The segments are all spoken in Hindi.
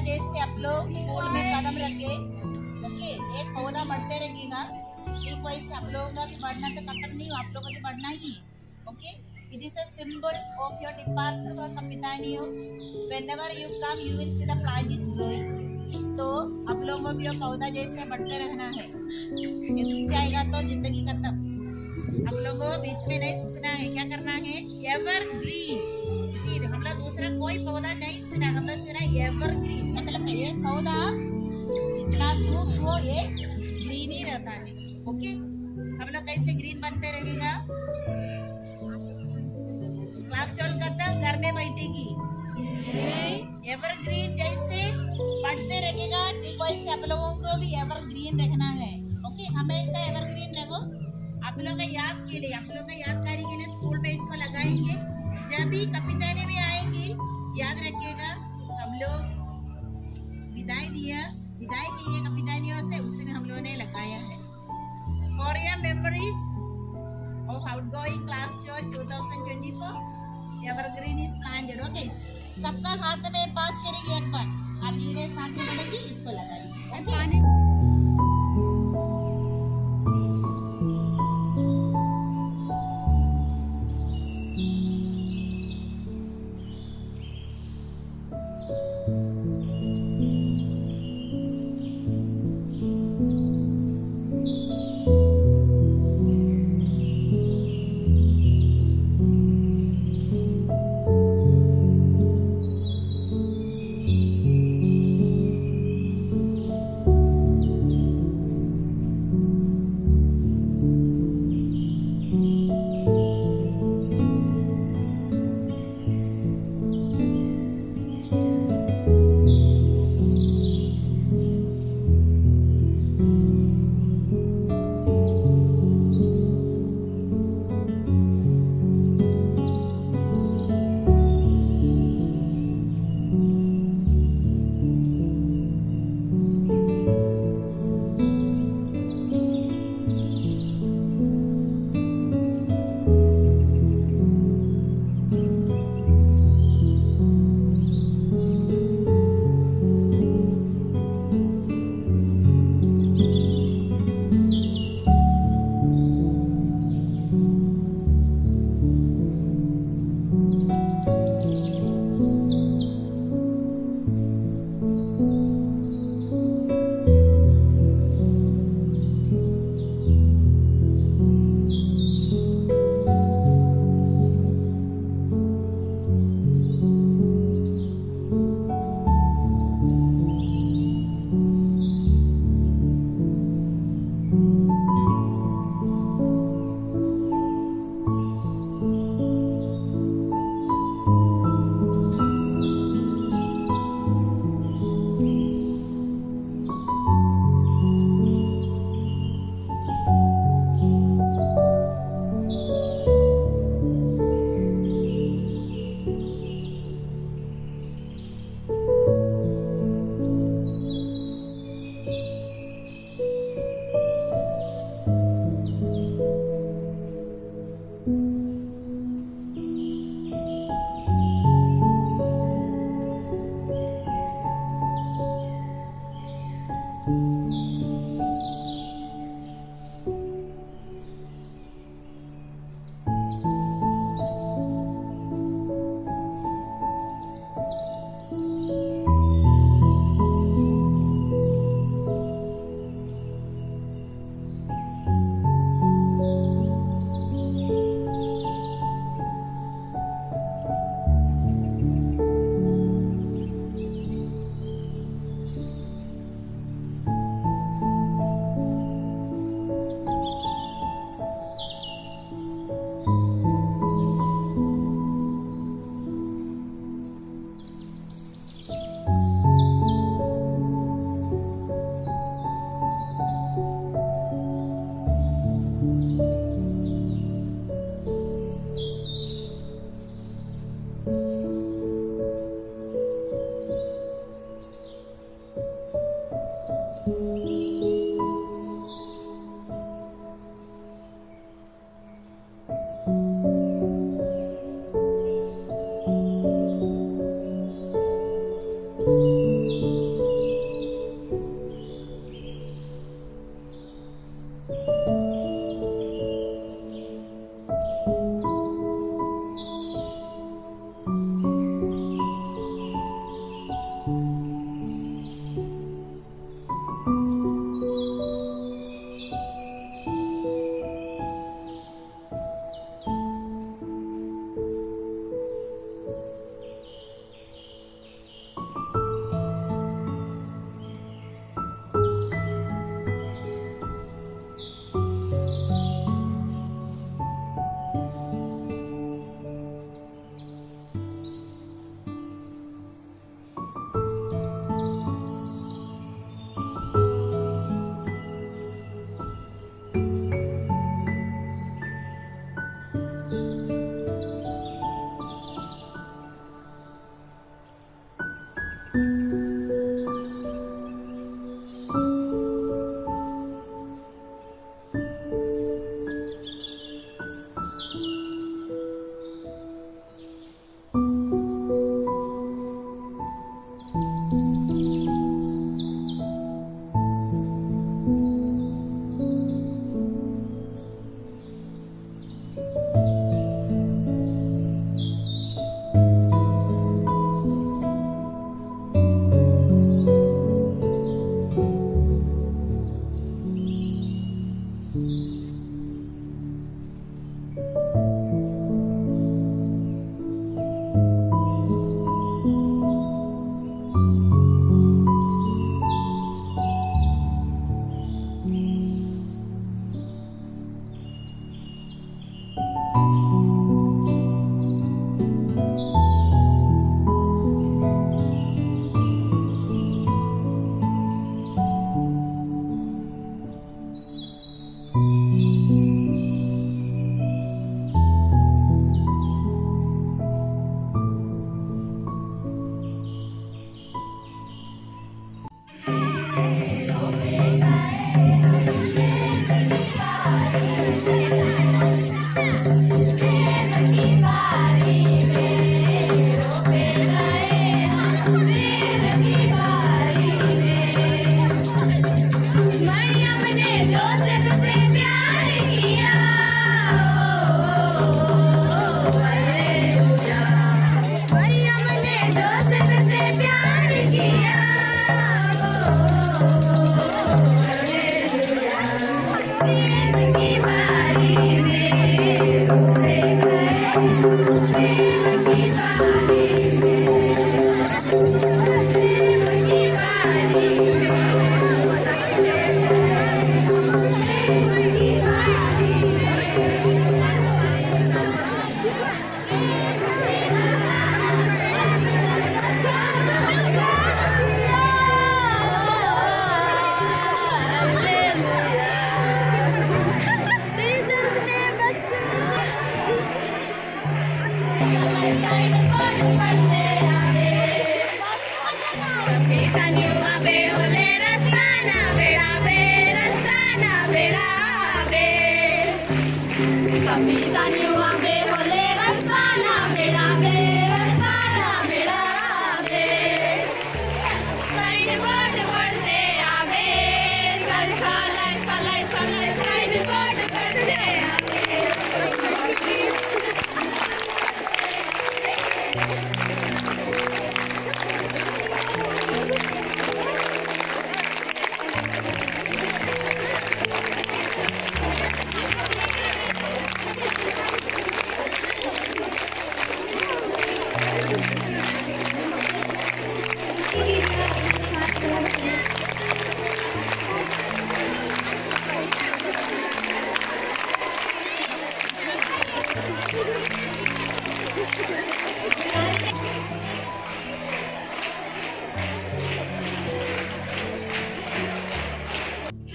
जैसे आप लोग स्कूल में कदम रखे, ओके, एक पौधा बढ़ते रहेगा, ठीक वैसे आप लोगों का भी बढ़ना तो खत्म नहीं हो, आप लोगों को भी बढ़ना ही, okay. It is a symbol of your departure from Kapitania. Whenever you come, you will see the plant is growing. तो आप लोगों को भी पौधा जैसे बढ़ते रहना है। ये सूख जाएगा तो जिंदगी खत्म। आप लोगों को बीच में नहीं सूखना है, क्या करना है? एवरग्रीन। किसी हम लोग दूसरा कोई पौधा नहीं चुना, हम लोग चुना एवरग्रीन, मतलब ये पौधा जितना धूप हो ये ग्रीन ही रहता है, ओके। हम लोग कैसे ग्रीन बनते रहेगा? क्लास 12 खत्म, घर में बैठेगी। एवरग्रीन जैसे बढ़ते रखेगा। ठीक वैसे आप लोगों को भी एवरग्रीन रखना है। ओके, हमेशा एवरग्रीन रखो। आप लोगों का याद के लिए, आप लोगों का यादगारी के लिए स्कूल में इसको लगाएंगे। जब भी कविताएं भी आएंगी, याद रखिएगा हम लोग विदाई किए कवितानियों से, उस दिन हम लोगों ने लगाया है। For your memories of outgoing class tour 2024 evergreen is planted. Okay, सबका हाथ में पास करेगी एक बार, आप धीरे साथ में बढ़ेगी, इसको लगाइए।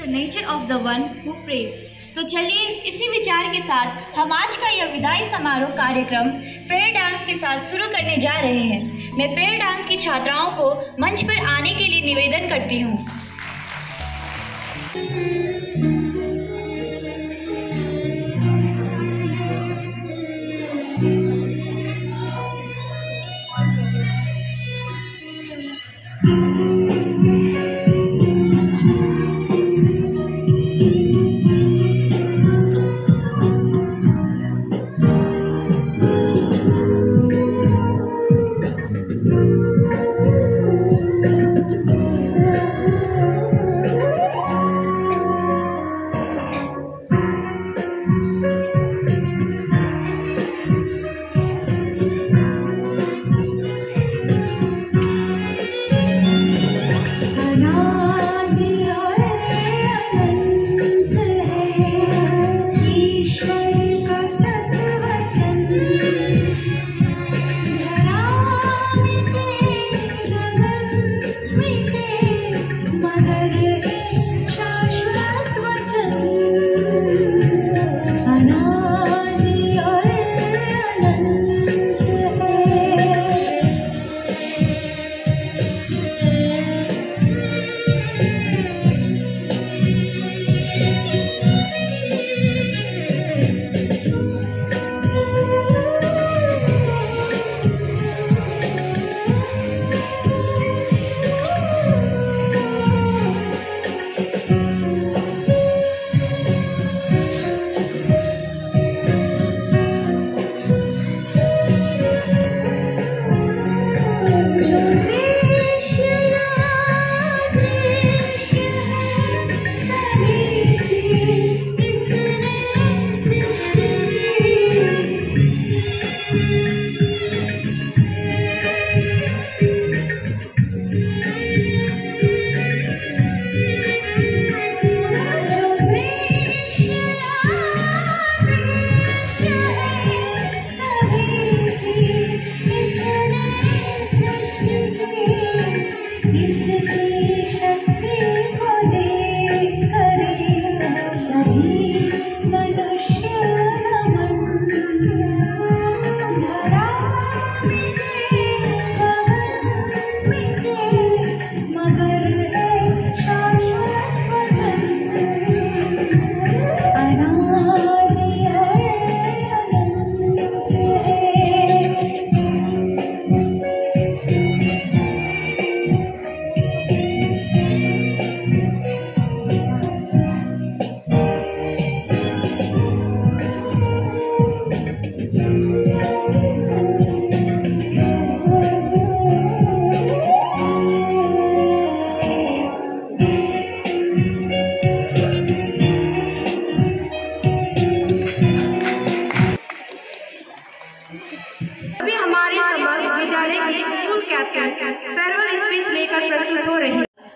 Nature of the one who praise. तो चलिए इसी विचार के साथ हम आज का यह विदाई समारोह कार्यक्रम प्रेयर डांस के साथ शुरू करने जा रहे हैं। मैं प्रेयर डांस की छात्राओं को मंच पर आने के लिए निवेदन करती हूँ।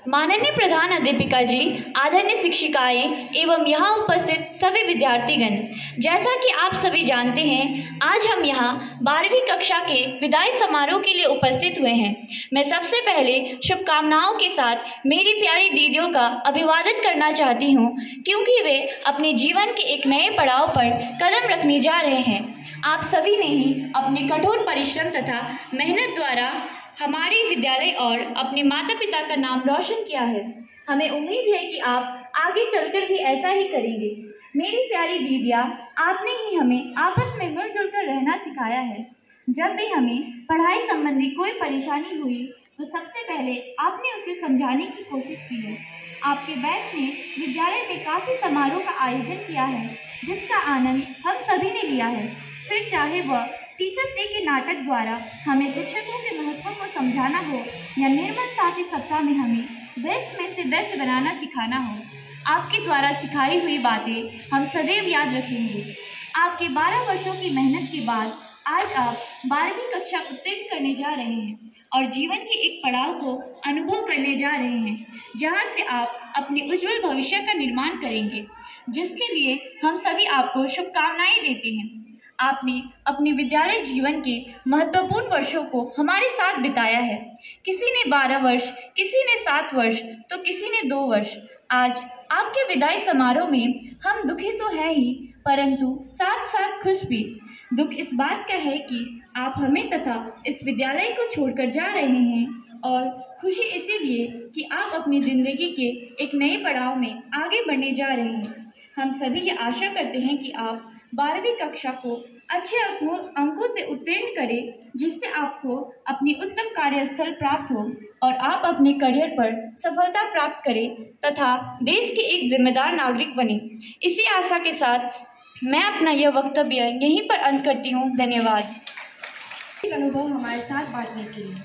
माननीय प्रधान अध्यापिका जी, आदरणीय शिक्षिकाएं एवं यहाँ उपस्थित सभी विद्यार्थीगण, जैसा कि आप सभी जानते हैं आज हम यहाँ 12वीं कक्षा के विदाई समारोह के लिए उपस्थित हुए हैं। मैं सबसे पहले शुभकामनाओं के साथ मेरी प्यारी दीदियों का अभिवादन करना चाहती हूँ, क्योंकि वे अपने जीवन के एक नए पड़ाव पर कदम रखने जा रहे हैं। आप सभी ने ही अपने कठोर परिश्रम तथा मेहनत द्वारा हमारे विद्यालय और अपने माता पिता का नाम रोशन किया है। हमें उम्मीद है कि आप आगे चलकर भी ऐसा ही करेंगे। मेरी प्यारी दीदियाँ, आपने ही हमें आपस में मिलजुल कर रहना सिखाया है। जब भी हमें पढ़ाई संबंधी कोई परेशानी हुई तो सबसे पहले आपने उसे समझाने की कोशिश की है। आपके बैच ने विद्यालय में काफ़ी समारोह का आयोजन किया है, जिसका आनंद हम सभी ने लिया है। फिर चाहे वह टीचर्स डे के नाटक द्वारा हमें शिक्षकों के महत्व को समझाना हो या निर्मलता के सप्ताह में हमें बेस्ट में से बेस्ट बनाना सिखाना हो, आपके द्वारा सिखाई हुई बातें हम सदैव याद रखेंगे। आपके 12 वर्षों की मेहनत के बाद आज आप 12वीं कक्षा उत्तीर्ण करने जा रहे हैं और जीवन के एक पड़ाव को अनुभव करने जा रहे हैं, जहां से आप अपने उज्जवल भविष्य का निर्माण करेंगे, जिसके लिए हम सभी आपको शुभकामनाएं देते हैं। आपने अपने विद्यालय जीवन के महत्वपूर्ण वर्षों को हमारे साथ बिताया है। किसी ने 12 वर्ष, किसी ने 7 वर्ष, तो किसी ने 2 वर्ष। आज आपके विदाई समारोह में हम दुखी तो हैं ही, परंतु साथ साथ खुश भी। दुख इस बात का है कि आप हमें तथा इस विद्यालय को छोड़कर जा रहे हैं, और खुशी इसीलिए कि आप अपनी ज़िंदगी के एक नए पड़ाव में आगे बढ़ने जा रहे हैं। हम सभी ये आशा करते हैं कि आप 12वीं कक्षा को अच्छे अंकों से उत्तीर्ण करें, जिससे आपको अपनी उत्तम कार्यस्थल प्राप्त हो और आप अपने करियर पर सफलता प्राप्त करें तथा देश के एक जिम्मेदार नागरिक बने। इसी आशा के साथ मैं अपना यह वक्तव्य यहीं पर अंत करती हूँ। धन्यवाद। अनुभव हमारे साथ बांटने के लिए।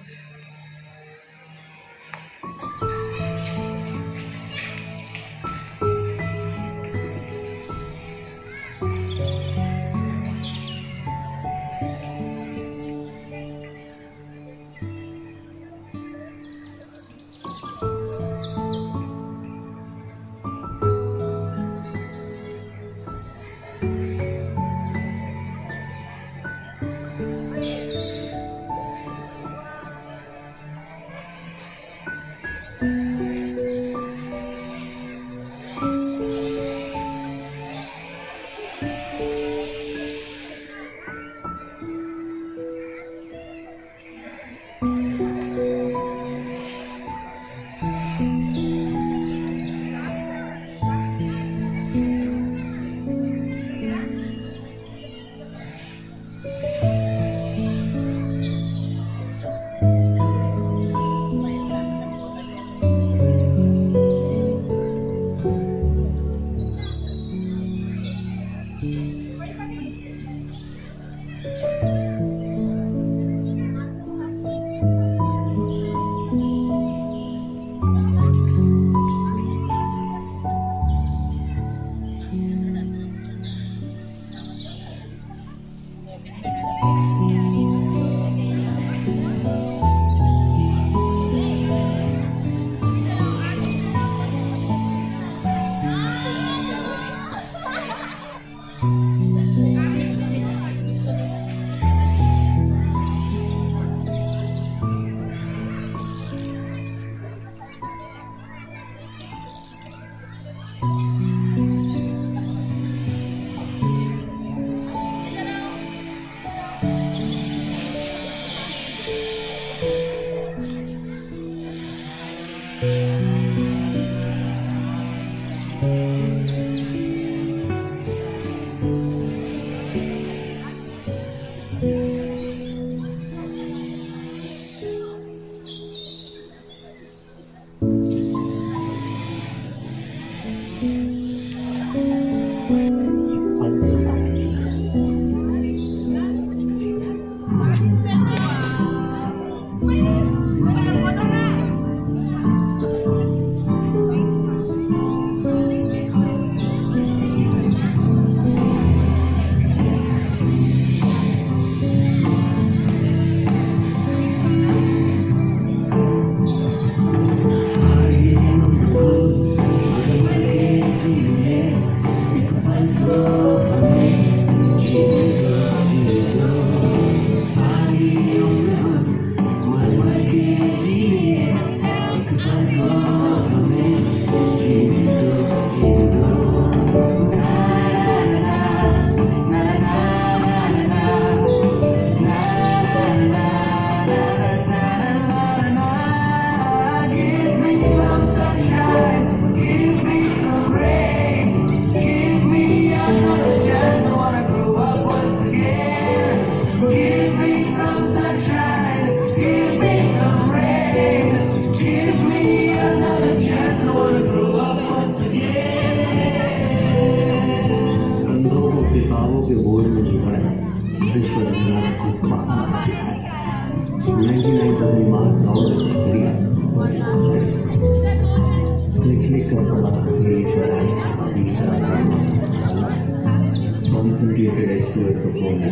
Concentrated experts perform the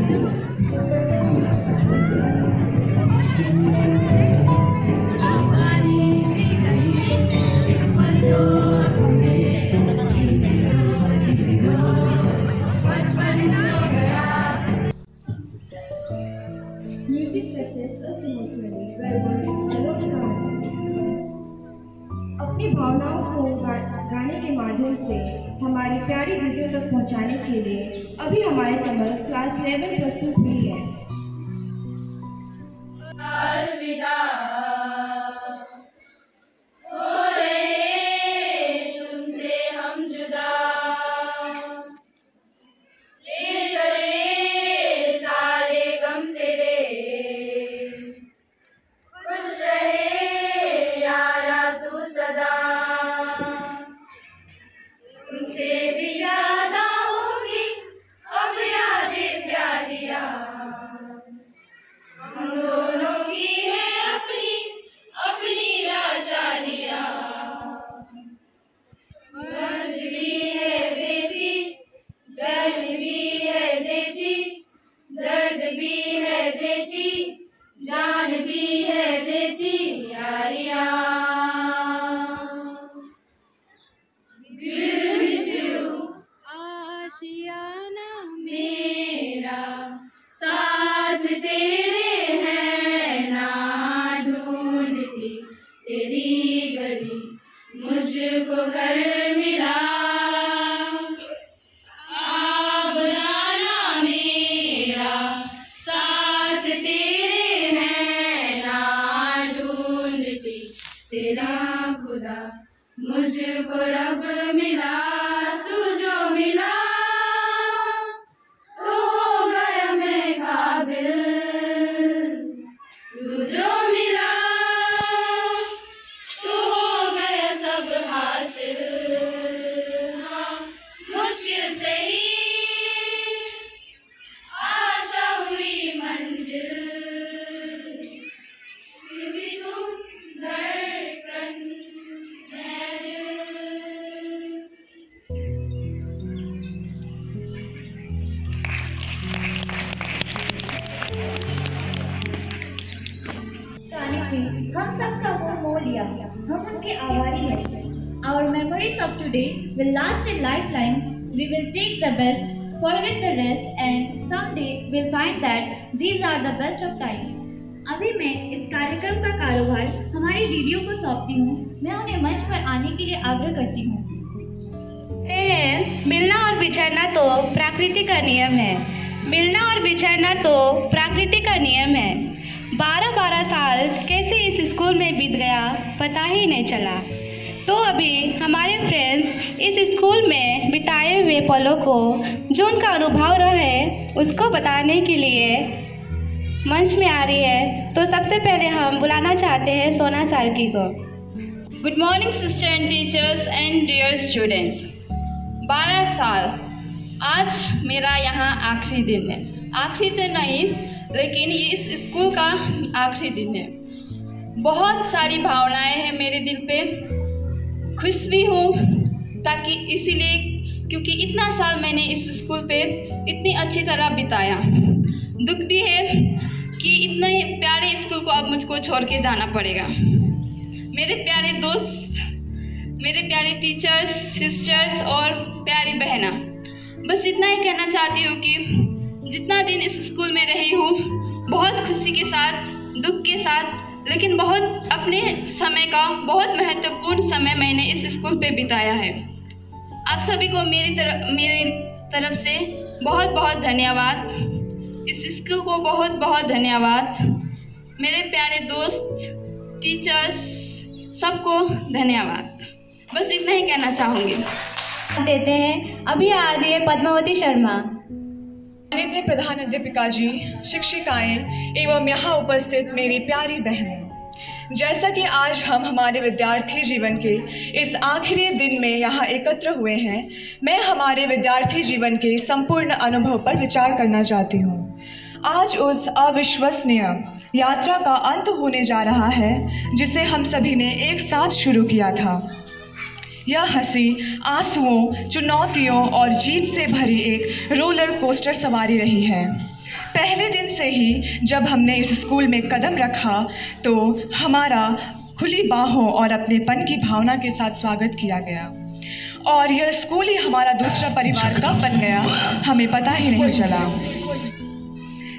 Music touches us emotionally where words alone can't. अपनी भावनाओं को गाने के माध्यम से हमारी प्यारी दिलों तक पहुंचाने के लिए अभी हमारे समक्ष क्लास 11 प्रस्तुत हुई है। अलविदा हो रहे तुमसे हम जुदा, ले चले सारे गम तेरे, खुश रहे यारा तू सदा, तुमसे भी ज्यादा होगी अब यादें प्यारियां, हम दोनों की है अपनी अपनी लाचारियां, मर्ज भी है देती, जल भी है देती, दर्द भी है देती, जान भी है देती यारियां। आशियाना मेरा साथ तेरे हैं ना ढूंढती तेरी गली मुझको घर मिला, आबराना मेरा साथ तेरे हैं ना ढूंढती तेरा खुदा मुझको रब मिला, तू जो मिला तो हो गया मैं काबिल, तू जो मिला तो हो गया सब हासिल, हाँ मुश्किल से ही आशा हुई मंजिल, भी तुम धड़कन मैं दिल। हम सबका वो मोह लिया, हम उनके आभारी हैं। Our memories of today will last a lifetime. We will take the best, forget the rest, and someday we'll find that these are the best of times. अभी मैं इस कार्यक्रम का कारोबार हमारी दीदियों को सौंपती हूँ। मैं उन्हें मंच पर आने के लिए आग्रह करती हूँ। मिलना और बिछड़ना तो प्रकृति का नियम है, मिलना और बिछड़ना तो प्रकृति का नियम है। 12-12 साल कैसे इस स्कूल में बीत गया पता ही नहीं चला। तो अभी हमारे फ्रेंड्स इस स्कूल में बिताए हुए पलों को, जो उनका अनुभव रहा है, उसको बताने के लिए मंच में आ रही है। तो सबसे पहले हम बुलाना चाहते हैं सोना सार्की को। Good morning sister and teachers and dear students. 12 साल, आज मेरा यहाँ आखिरी दिन है। आखिरी तो नहीं, लेकिन ये इस स्कूल का आखिरी दिन है। बहुत सारी भावनाएं हैं मेरे दिल पे, खुश भी हूँ ताकि इसीलिए क्योंकि इतना साल मैंने इस स्कूल पे इतनी अच्छी तरह बिताया। दुख भी है कि इतने प्यारे स्कूल को अब मुझको छोड़ के जाना पड़ेगा। मेरे प्यारे दोस्त, मेरे प्यारे टीचर्स, सिस्टर्स और प्यारी बहना, बस इतना ही कहना चाहती हूँ कि जितना दिन इस स्कूल में रही हूँ, बहुत खुशी के साथ, दुख के साथ, लेकिन बहुत अपने समय का बहुत महत्वपूर्ण समय मैंने इस स्कूल पे बिताया है। आप सभी को मेरी तरफ से बहुत बहुत धन्यवाद। इस स्कूल को बहुत बहुत धन्यवाद। मेरे प्यारे दोस्त, टीचर्स, सबको धन्यवाद। बस इतना ही कहना चाहूँगी। देते हैं अभी आ रही है पद्मावती शर्मा। माननीय प्रधान अध्यापिका जी, शिक्षिकाएं एवं यहाँ उपस्थित मेरी प्यारी बहनें, जैसा कि आज हम हमारे विद्यार्थी जीवन के इस आखिरी दिन में यहाँ एकत्र हुए हैं, मैं हमारे विद्यार्थी जीवन के संपूर्ण अनुभव पर विचार करना चाहती हूँ। आज उस अविश्वसनीय यात्रा का अंत होने जा रहा है जिसे हम सभी ने एक साथ शुरू किया था। यह हंसी, आंसुओं, चुनौतियों और जीत से भरी एक रोलर कोस्टर सवारी रही है। पहले दिन से ही जब हमने इस स्कूल में कदम रखा तो हमारा खुली बाहों और अपनेपन की भावना के साथ स्वागत किया गया और यह स्कूल ही हमारा दूसरा परिवार कब बन गया हमें पता ही नहीं चला।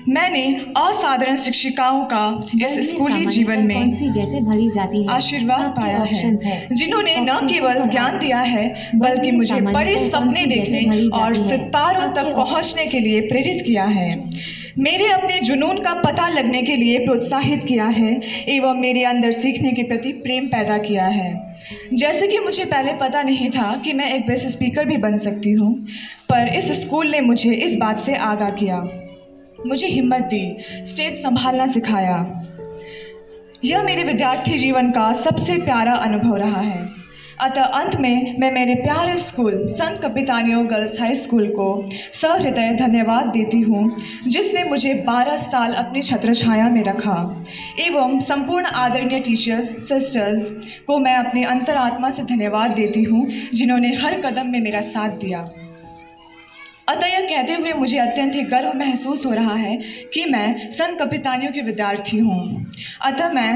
मैंने असाधारण शिक्षिकाओं का इस स्कूली जीवन में भरी जाती है आशीर्वाद पाया है, जिन्होंने न केवल ज्ञान दिया है बल्कि मुझे बड़े सपने देखने और सितारों तक पहुंचने के लिए प्रेरित किया है, मेरे अपने जुनून का पता लगने के लिए प्रोत्साहित किया है एवं मेरे अंदर सीखने के प्रति प्रेम पैदा किया है। जैसे कि मुझे पहले पता नहीं था कि मैं एक बेस्ट स्पीकर भी बन सकती हूँ, पर इस स्कूल ने मुझे इस बात से आगाह किया, मुझे हिम्मत दी, स्टेज संभालना सिखाया। यह मेरे विद्यार्थी जीवन का सबसे प्यारा अनुभव रहा है। अतः अंत में मैं मेरे प्यारे स्कूल संत कपितानियों गर्ल्स हाई स्कूल को सहृदय धन्यवाद देती हूँ, जिसने मुझे 12 साल अपनी छत्रछाया में रखा एवं संपूर्ण आदरणीय टीचर्स, सिस्टर्स को मैं अपने अंतरात्मा से धन्यवाद देती हूँ, जिन्होंने हर कदम में मेरा साथ दिया। अतः यह कहते हुए मुझे अत्यंत ही गर्व महसूस हो रहा है कि मैं संत कपितानियों की विद्यार्थी हूँ। अतः मैं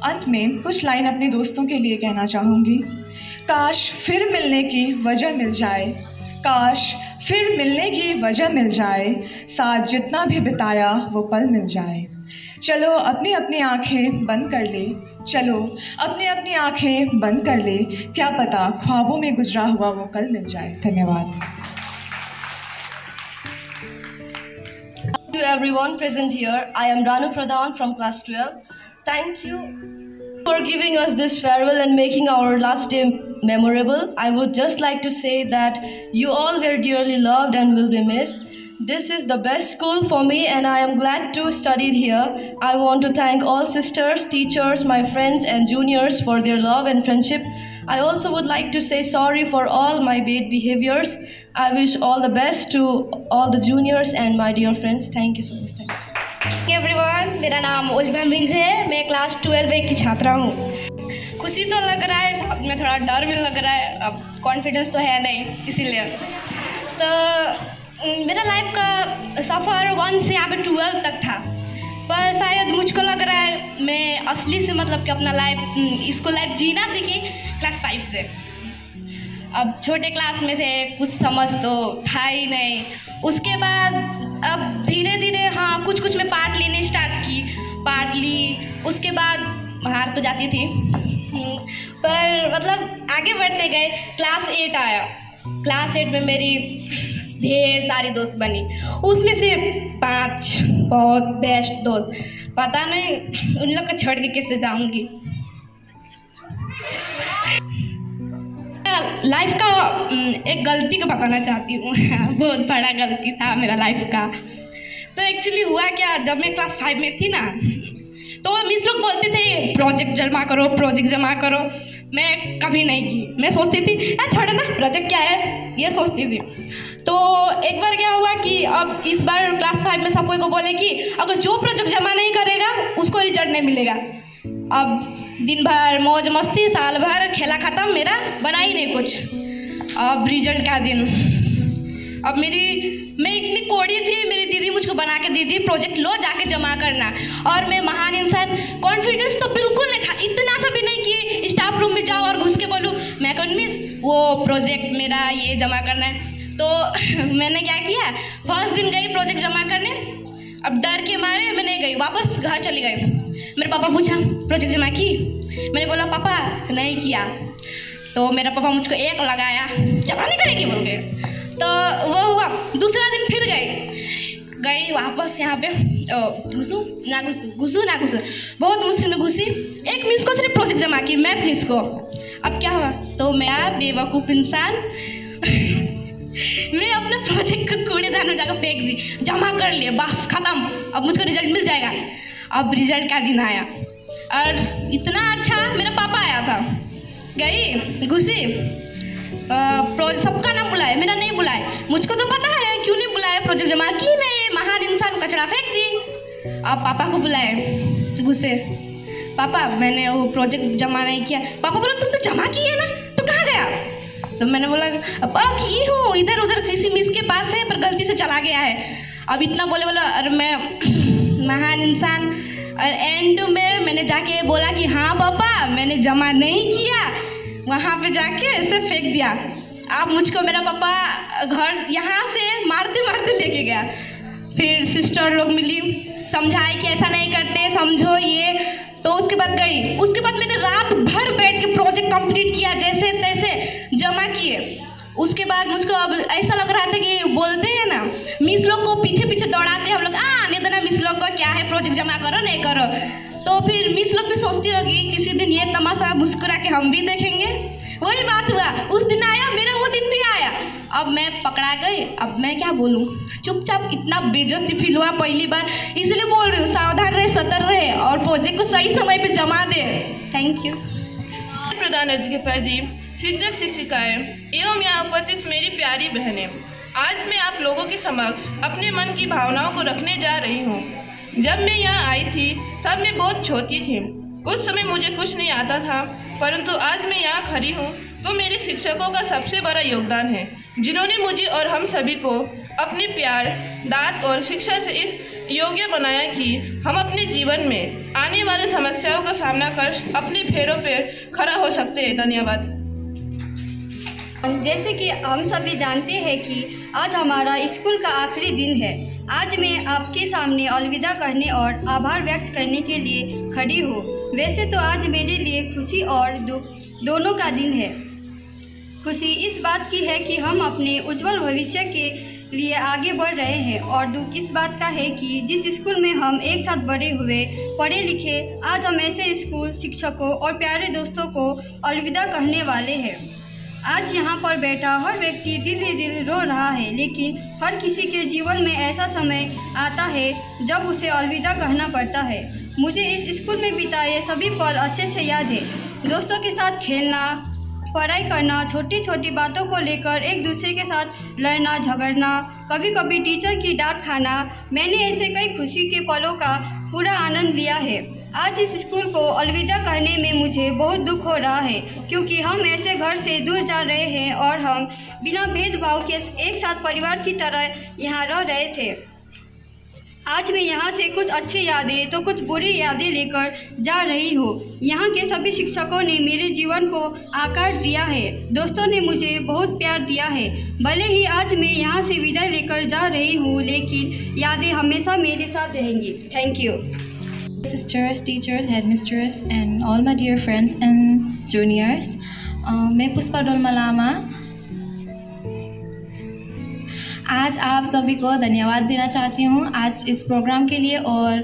अंत में कुछ लाइन अपने दोस्तों के लिए कहना चाहूँगी। काश फिर मिलने की वजह मिल जाए, काश फिर मिलने की वजह मिल जाए, साथ जितना भी बिताया वो पल मिल जाए। चलो अपनी अपनी आंखें बंद कर ले, चलो अपनी अपनी आंखें बंद कर ले, क्या पता ख्वाबों में गुजरा हुआ वो कल मिल जाए। धन्यवाद। To everyone present here, I am Ranu Pradhan from class 12. Thank you for giving us this farewell and making our last day memorable. I would just like to say that you all were dearly loved and will be missed. This is the best school for me and I am glad to study here. I want to thank all sisters, teachers, my friends and juniors for their love and friendship. I also would like to say sorry for all my bad behaviors. I wish all the best to all the juniors and my dear friends. Thank you so much. Everyone, मेरा नाम उल्फा मिंज है, मैं क्लास 12 की छात्रा हूँ। खुशी तो लग रहा है, साथ में थोड़ा डर भी लग रहा है, अब कॉन्फिडेंस तो है नहीं, इसीलिए तो मेरा लाइफ का सफ़र 1 से यहाँ पे 12 तक था, पर शायद मुझको लग रहा है मैं असली से मतलब कि अपना स्कूल लाइफ जीना सीखी क्लास 5 से। अब छोटे क्लास में थे, कुछ समझ तो था ही नहीं। उसके बाद अब धीरे धीरे हाँ कुछ में पार्ट लेने स्टार्ट की, पार्ट ली, उसके बाद हार तो जाती थी, पर मतलब आगे बढ़ते गए। क्लास 8 आया, क्लास 8 में मेरी ढेर सारी दोस्त बनी, उसमें से 5 बहुत बेस्ट दोस्त, पता नहीं उन लोग को छोड़ के कैसे जाऊंगी। लाइफ का एक गलती को बताना चाहती हूँ बहुत बड़ा गलती था मेरा लाइफ का। तो एक्चुअली हुआ क्या, जब मैं क्लास 5 में थी ना, तो मिस लोग बोलते थे प्रोजेक्ट जमा करो, प्रोजेक्ट जमा करो। मैं कभी नहीं की, मैं सोचती थी छोड़ो ना, प्रोजेक्ट क्या है, ये सोचती थी। तो एक बार क्या हुआ कि अब इस बार क्लास 5 में सब कोई को बोले कि अगर जो प्रोजेक्ट जमा नहीं करेगा उसको रिजल्ट नहीं मिलेगा। अब दिन भर मौज मस्ती, साल भर खेला ख़त्म, मेरा बना ही नहीं कुछ। अब रिजल्ट का दिन, अब मैं इतनी कोड़ी थी, मेरी दीदी मुझको बना के दी थी प्रोजेक्ट, लो जाके जमा करना, और मैं महान इंसान, कॉन्फिडेंस तो बिल्कुल नहीं था, इतना सा भी नहीं कि स्टाफ रूम में जाओ और घुस के बोलूँ मैं कौन मिस वो प्रोजेक्ट मेरा ये जमा करना है। तो मैंने क्या किया, फर्स्ट दिन गई प्रोजेक्ट जमा करने, अब डर के मारे मैं नहीं गई, वापस घर चली गई। मेरे पापा पूछा प्रोजेक्ट जमा की, मैंने बोला पापा नहीं किया। तो मेरा पापा मुझको 1 लगाया, जमा नहीं करेगी बोल के। तो वो हुआ, दूसरा दिन फिर गई वापस यहाँ पे, घुसूँ ना घुसूँ, बहुत मुश्किल में घुसी। एक मिस को सिर्फ प्रोजेक्ट जमा की, मैथ मिस को। अब क्या हुआ, तो मैं बेवकूफ़ इंसान मैं अपने प्रोजेक्ट को कूड़ेदान में जाकर फेंक दी, जमा कर लिए, बस खत्म, अब मुझको रिजल्ट मिल जाएगा। अब रिजल्ट का दिन आया और इतना अच्छा, मेरा पापा आया था, गई घुसी, सबका नाम बुलाए, मेरा नहीं बुलाए, मुझको तो पता है क्यों नहीं बुलाया, प्रोजेक्ट जमा की नहीं, महान इंसान कचरा फेंक दी। अब पापा को बुलाए गुस्से, पापा मैंने वो प्रोजेक्ट जमा नहीं किया। पापा बोला तुम तो जमा किए ना, तो कहाँ गया? तो मैंने बोला की हूँ, इधर उधर किसी मिस के पास है पर गलती से चला गया है। अब इतना बोला अरे मैं महान इंसान। और एंड में मैंने जाके बोला कि हाँ पापा मैंने जमा नहीं किया, वहाँ पे जाके ऐसे फेंक दिया। अब मुझको मेरा पापा घर यहाँ से मारते मारते लेके गया। फिर सिस्टर लोग मिली, समझाए कि ऐसा नहीं करते, समझो ये। तो उसके बाद गई। उसके बाद मैंने रात भर बैठ के प्रोजेक्ट कंप्लीट किया, जैसे तैसे जमा किए। उसके बाद मुझको अब ऐसा लग रहा था कि बोलते हैं ना मिस लोग को पीछे पीछे दौड़ाते हैं हम लोग, आने देना मिस लोग को, क्या है प्रोजेक्ट जमा करो नहीं करो। तो फिर मिस लोग भी सोचती होगी किसी दिन ये तमाशा मुस्कुरा के हम भी देखेंगे। वही बात हुआ, उस दिन आया, मेरा वो दिन भी आया। अब मैं पकड़ा गई, अब मैं क्या बोलूँ, चुपचाप। इतना बेइज्जती फील हुआ पहली बार, इसलिए बोल रही हूँ सावधान रहे, सतर्क रहे और प्रोजेक्ट को सही समय पे जमा दे। Thank you. प्रधान अध्यापक जी, शिक्षक शिक्षिकाएं एवं यहाँ उपस्थित मेरी प्यारी बहनें, आज मैं आप लोगों के समक्ष अपने मन की भावनाओं को रखने जा रही हूँ। जब मैं यहाँ आई थी तब मैं बहुत छोटी थी, उस समय मुझे कुछ नहीं आता था, परंतु आज मैं यहाँ खड़ी हूँ तो मेरे शिक्षकों का सबसे बड़ा योगदान है, जिन्होंने मुझे और हम सभी को अपने प्यार, दाद और शिक्षा से इस योग्य बनाया कि हम अपने जीवन में आने वाले समस्याओं का सामना कर अपने पैरों पर खड़ा हो सकते हैं। धन्यवाद। जैसे कि हम सभी जानते हैं कि आज हमारा स्कूल का आखिरी दिन है। आज मैं आपके सामने अलविदा करने और आभार व्यक्त करने के लिए खड़ी हूँ। वैसे तो आज मेरे लिए खुशी और दुख दोनों का दिन है। खुशी इस बात की है कि हम अपने उज्जवल भविष्य के लिए आगे बढ़ रहे हैं, और दुख इस बात का है कि जिस स्कूल में हम एक साथ बड़े हुए, पढ़े लिखे, आज हम ऐसे स्कूल, शिक्षकों और प्यारे दोस्तों को अलविदा कहने वाले हैं। आज यहाँ पर बैठा हर व्यक्ति दिल ही दिल रो रहा है, लेकिन हर किसी के जीवन में ऐसा समय आता है जब उसे अलविदा कहना पड़ता है। मुझे इस स्कूल में बिताए सभी पल अच्छे से याद है। दोस्तों के साथ खेलना, पढ़ाई करना, छोटी छोटी बातों को लेकर एक दूसरे के साथ लड़ना झगड़ना, कभी कभी टीचर की डांट खाना, मैंने ऐसे कई खुशी के पलों का पूरा आनंद लिया है। आज इस स्कूल को अलविदा कहने में मुझे बहुत दुख हो रहा है, क्योंकि हम ऐसे घर से दूर जा रहे हैं और हम बिना भेदभाव के एक साथ परिवार की तरह यहाँ रह रहे थे। आज मैं यहाँ से कुछ अच्छी यादें तो कुछ बुरी यादें लेकर जा रही हूँ। यहाँ के सभी शिक्षकों ने मेरे जीवन को आकार दिया है, दोस्तों ने मुझे बहुत प्यार दिया है। भले ही आज मैं यहाँ से विदाई लेकर जा रही हूँ, लेकिन यादें हमेशा मेरे साथ रहेंगी। Thank you. Sisters, teachers, headmistress, and all my dear friends and juniors. मैं पुष्पा डोलमलामा आज आप सभी को धन्यवाद देना चाहती हूँ आज इस प्रोग्राम के लिए, और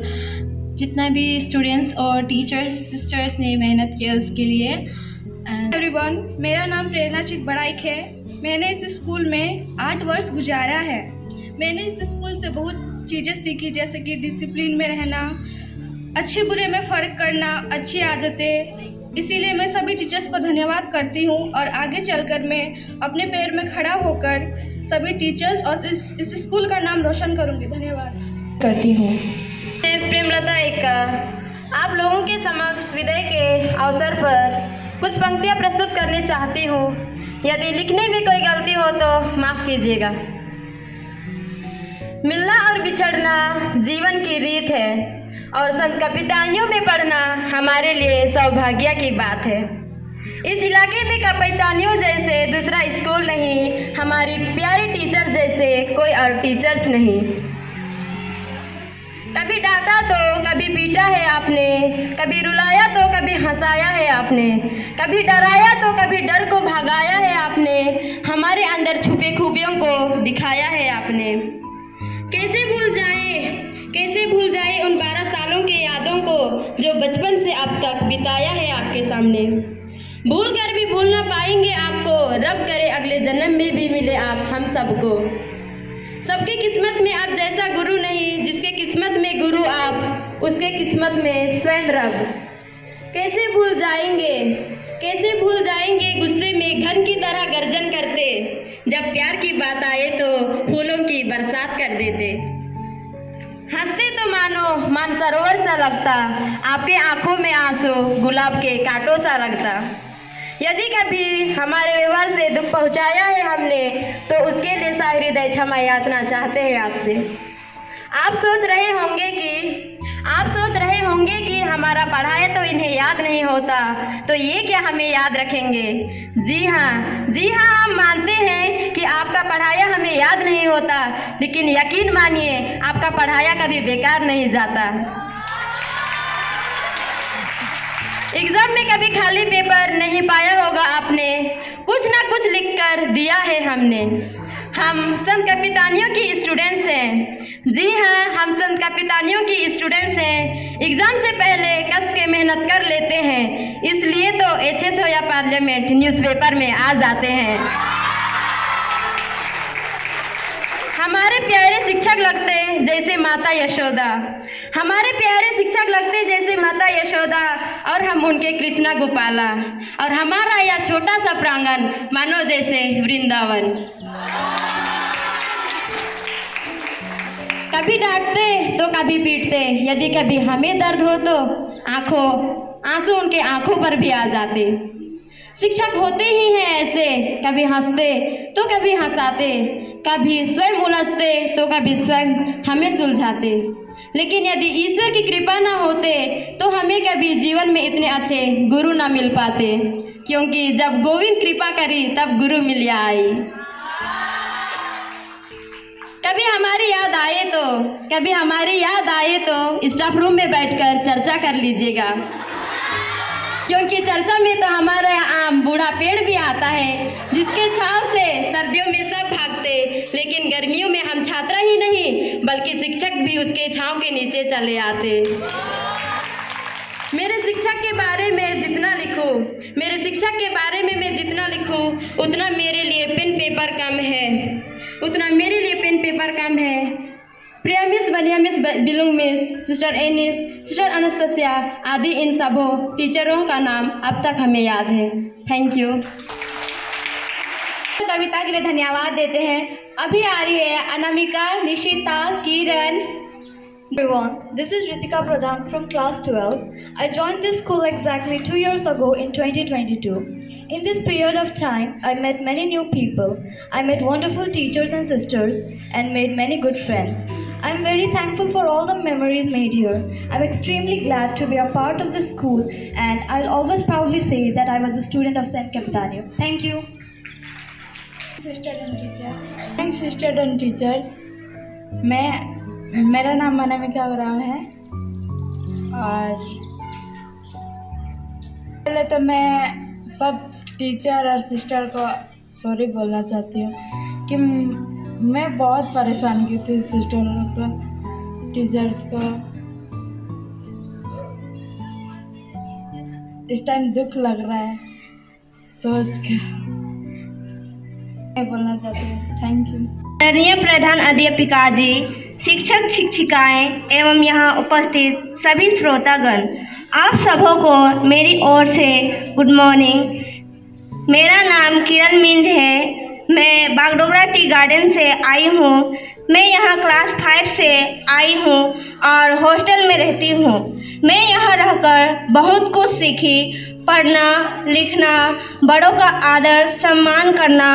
जितना भी स्टूडेंट्स और टीचर्स सिस्टर्स ने मेहनत की उसके लिए। एवरीवन, मेरा नाम प्रेरणा चिक बड़ाइक है। मैंने इस स्कूल में 8 वर्ष गुजारा है। मैंने इस स्कूल से बहुत चीज़ें सीखी, जैसे कि डिसिप्लिन में रहना, अच्छे बुरे में फ़र्क करना, अच्छी आदतें। इसीलिए मैं सभी टीचर्स को धन्यवाद करती हूँ, और आगे चलकर मैं अपने पैर में खड़ा होकर सभी टीचर्स और इस स्कूल का नाम रोशन करूँगी। धन्यवाद करती हूँ। मैं प्रेमलता एक्का आप लोगों के समक्ष विदाई के अवसर पर कुछ पंक्तियाँ प्रस्तुत करनी चाहती हूँ। यदि लिखने में कोई गलती हो तो माफ़ कीजिएगा। मिलना और बिछड़ना जीवन की रीत है, और संत कविताओं में पढ़ना हमारे लिए सौभाग्य की बात है। इस इलाके में कवितानियों जैसे दूसरा स्कूल नहीं, हमारी प्यारी टीचर जैसे कोई और टीचर्स नहीं। कभी डांटा तो कभी पीटा है आपने, कभी रुलाया तो कभी हंसाया है आपने, कभी डराया तो कभी डर को भगाया है आपने, हमारे अंदर छुपे खूबियों को दिखाया है आपने। कैसे भूल जाए उन 12 सालों के यादों को जो बचपन से अब तक बिताया है आपके सामने। भूल कर भी भूल ना पाएंगे आपको, रब करे अगले जन्म में भी मिले आप हम सबको। सबके किस्मत में आप जैसा गुरु नहीं, जिसके किस्मत में गुरु आप, उसके किस्मत में स्वयं रब। कैसे भूल जाएंगे गुस्से में घन की तरह गर्जन करते, जब प्यार की बात आए तो फूलों की बरसात कर देते। हंसते तो मानो मानसरोवर सा लगता, आपके आंखों में आंसू गुलाब के कांटों सा लगता। यदि कभी हमारे व्यवहार से दुख पहुंचाया है हमने, तो उसके लिए साहृदय क्षमा याचना चाहते हैं आपसे। आप सोच रहे होंगे कि हमारा पढ़ाया तो इन्हें याद नहीं होता, तो ये क्या हमें याद रखेंगे। जी हाँ, हम मानते हैं कि आपका पढ़ाया हमें याद नहीं होता, लेकिन यकीन मानिए आपका पढ़ाया कभी बेकार नहीं जाता। एग्जाम में कभी खाली पेपर नहीं पाया होगा आपने, कुछ ना कुछ लिखकर दिया है हमने। हम संत कपितानियों की स्टूडेंट्स हैं। जी हाँ, हम संत कपितानियों की स्टूडेंट्स हैं। एग्जाम से पहले कस के मेहनत कर लेते हैं, इसलिए तो HSO या पार्लियामेंट न्यूज़पेपर में आ जाते हैं। हमारे प्यारे शिक्षक लगते जैसे माता यशोदा, हमारे प्यारे शिक्षक लगते जैसे माता यशोदा, और हम उनके कृष्णा गोपाला, और हमारा यह छोटा सा प्रांगण मानो जैसे वृंदावन। कभी डांटते तो कभी पीटते, यदि कभी हमें दर्द हो तो आंसू उनके आंखों पर भी आ जाते। शिक्षक होते ही हैं ऐसे, कभी हंसते तो कभी हंसाते, कभी स्वयं उलझते तो कभी स्वयं हमें सुलझाते। लेकिन यदि ईश्वर की कृपा ना होते तो हमें कभी जीवन में इतने अच्छे गुरु ना मिल पाते, क्योंकि जब गोविंद कृपा करी तब गुरु मिलिया आई। कभी हमारी याद आए तो स्टाफ रूम में बैठकर चर्चा कर लीजिएगा, क्योंकि चर्चा में तो हमारा आम बूढ़ा पेड़ भी आता है, जिसके छांव से सर्दियों में सब भागते, लेकिन गर्मियों में हम छात्रा ही नहीं बल्कि शिक्षक भी उसके छांव के नीचे चले आते। मेरे शिक्षक के बारे में मैं जितना लिखूं उतना मेरे लिए पेन पेपर कम है। Priya miss, Baliya miss, Bilung miss, sister Annis, sister Anastasia आदि इन सबों टीचरों का नाम अब तक हमें याद है। Thank you. कविता के लिए धन्यवाद देते हैं। अभी आ रही है अनामिका, निशिता, किरण। Everyone, this is Ritika Pradhan from class 12. I joined this school exactly 2 years ago in 2022. In this period of time, I met many new people. I met wonderful teachers and sisters and made many good friends. I am very thankful for all the memories made here. I am extremely glad to be a part of this school, and I'll always proudly say that I was a student of St. Capitanio. Thank you. Thanks, sister and teachers. मेरा नाम अनामिका उराम है, और पहले तो मैं सब टीचर और सिस्टर को सॉरी बोलना चाहती हूँ कि मैं बहुत परेशान की थी सिस्टरों को, टीचर्स को। इस टाइम दुख लग रहा है सोच कर, मैं बोलना चाहती हूँ। Thank you. माननीय प्रधान अध्यापिका जी, शिक्षक शिक्षिकाएं एवं यहाँ उपस्थित सभी श्रोतागण, आप सबों को मेरी ओर से गुड मॉर्निंग। मेरा नाम किरण मिंज है। मैं बागडोगरा टी गार्डन से आई हूँ। मैं यहाँ क्लास 5 से आई हूँ और हॉस्टल में रहती हूँ। मैं यहाँ रहकर बहुत कुछ सीखी, पढ़ना, लिखना, बड़ों का आदर सम्मान करना,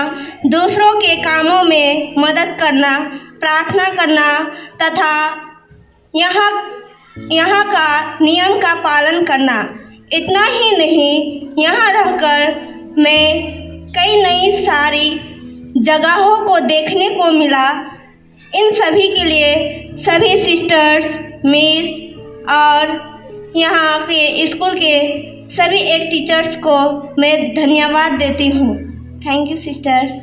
दूसरों के कामों में मदद करना, प्रार्थना करना तथा यहाँ का नियम का पालन करना। इतना ही नहीं, यहाँ रहकर मैं कई नई सारी जगहों को देखने को मिला। इन सभी के लिए सभी सिस्टर्स, मिस और यहाँ के स्कूल के सभी एक टीचर्स को मैं धन्यवाद देती हूँ। Thank you sister.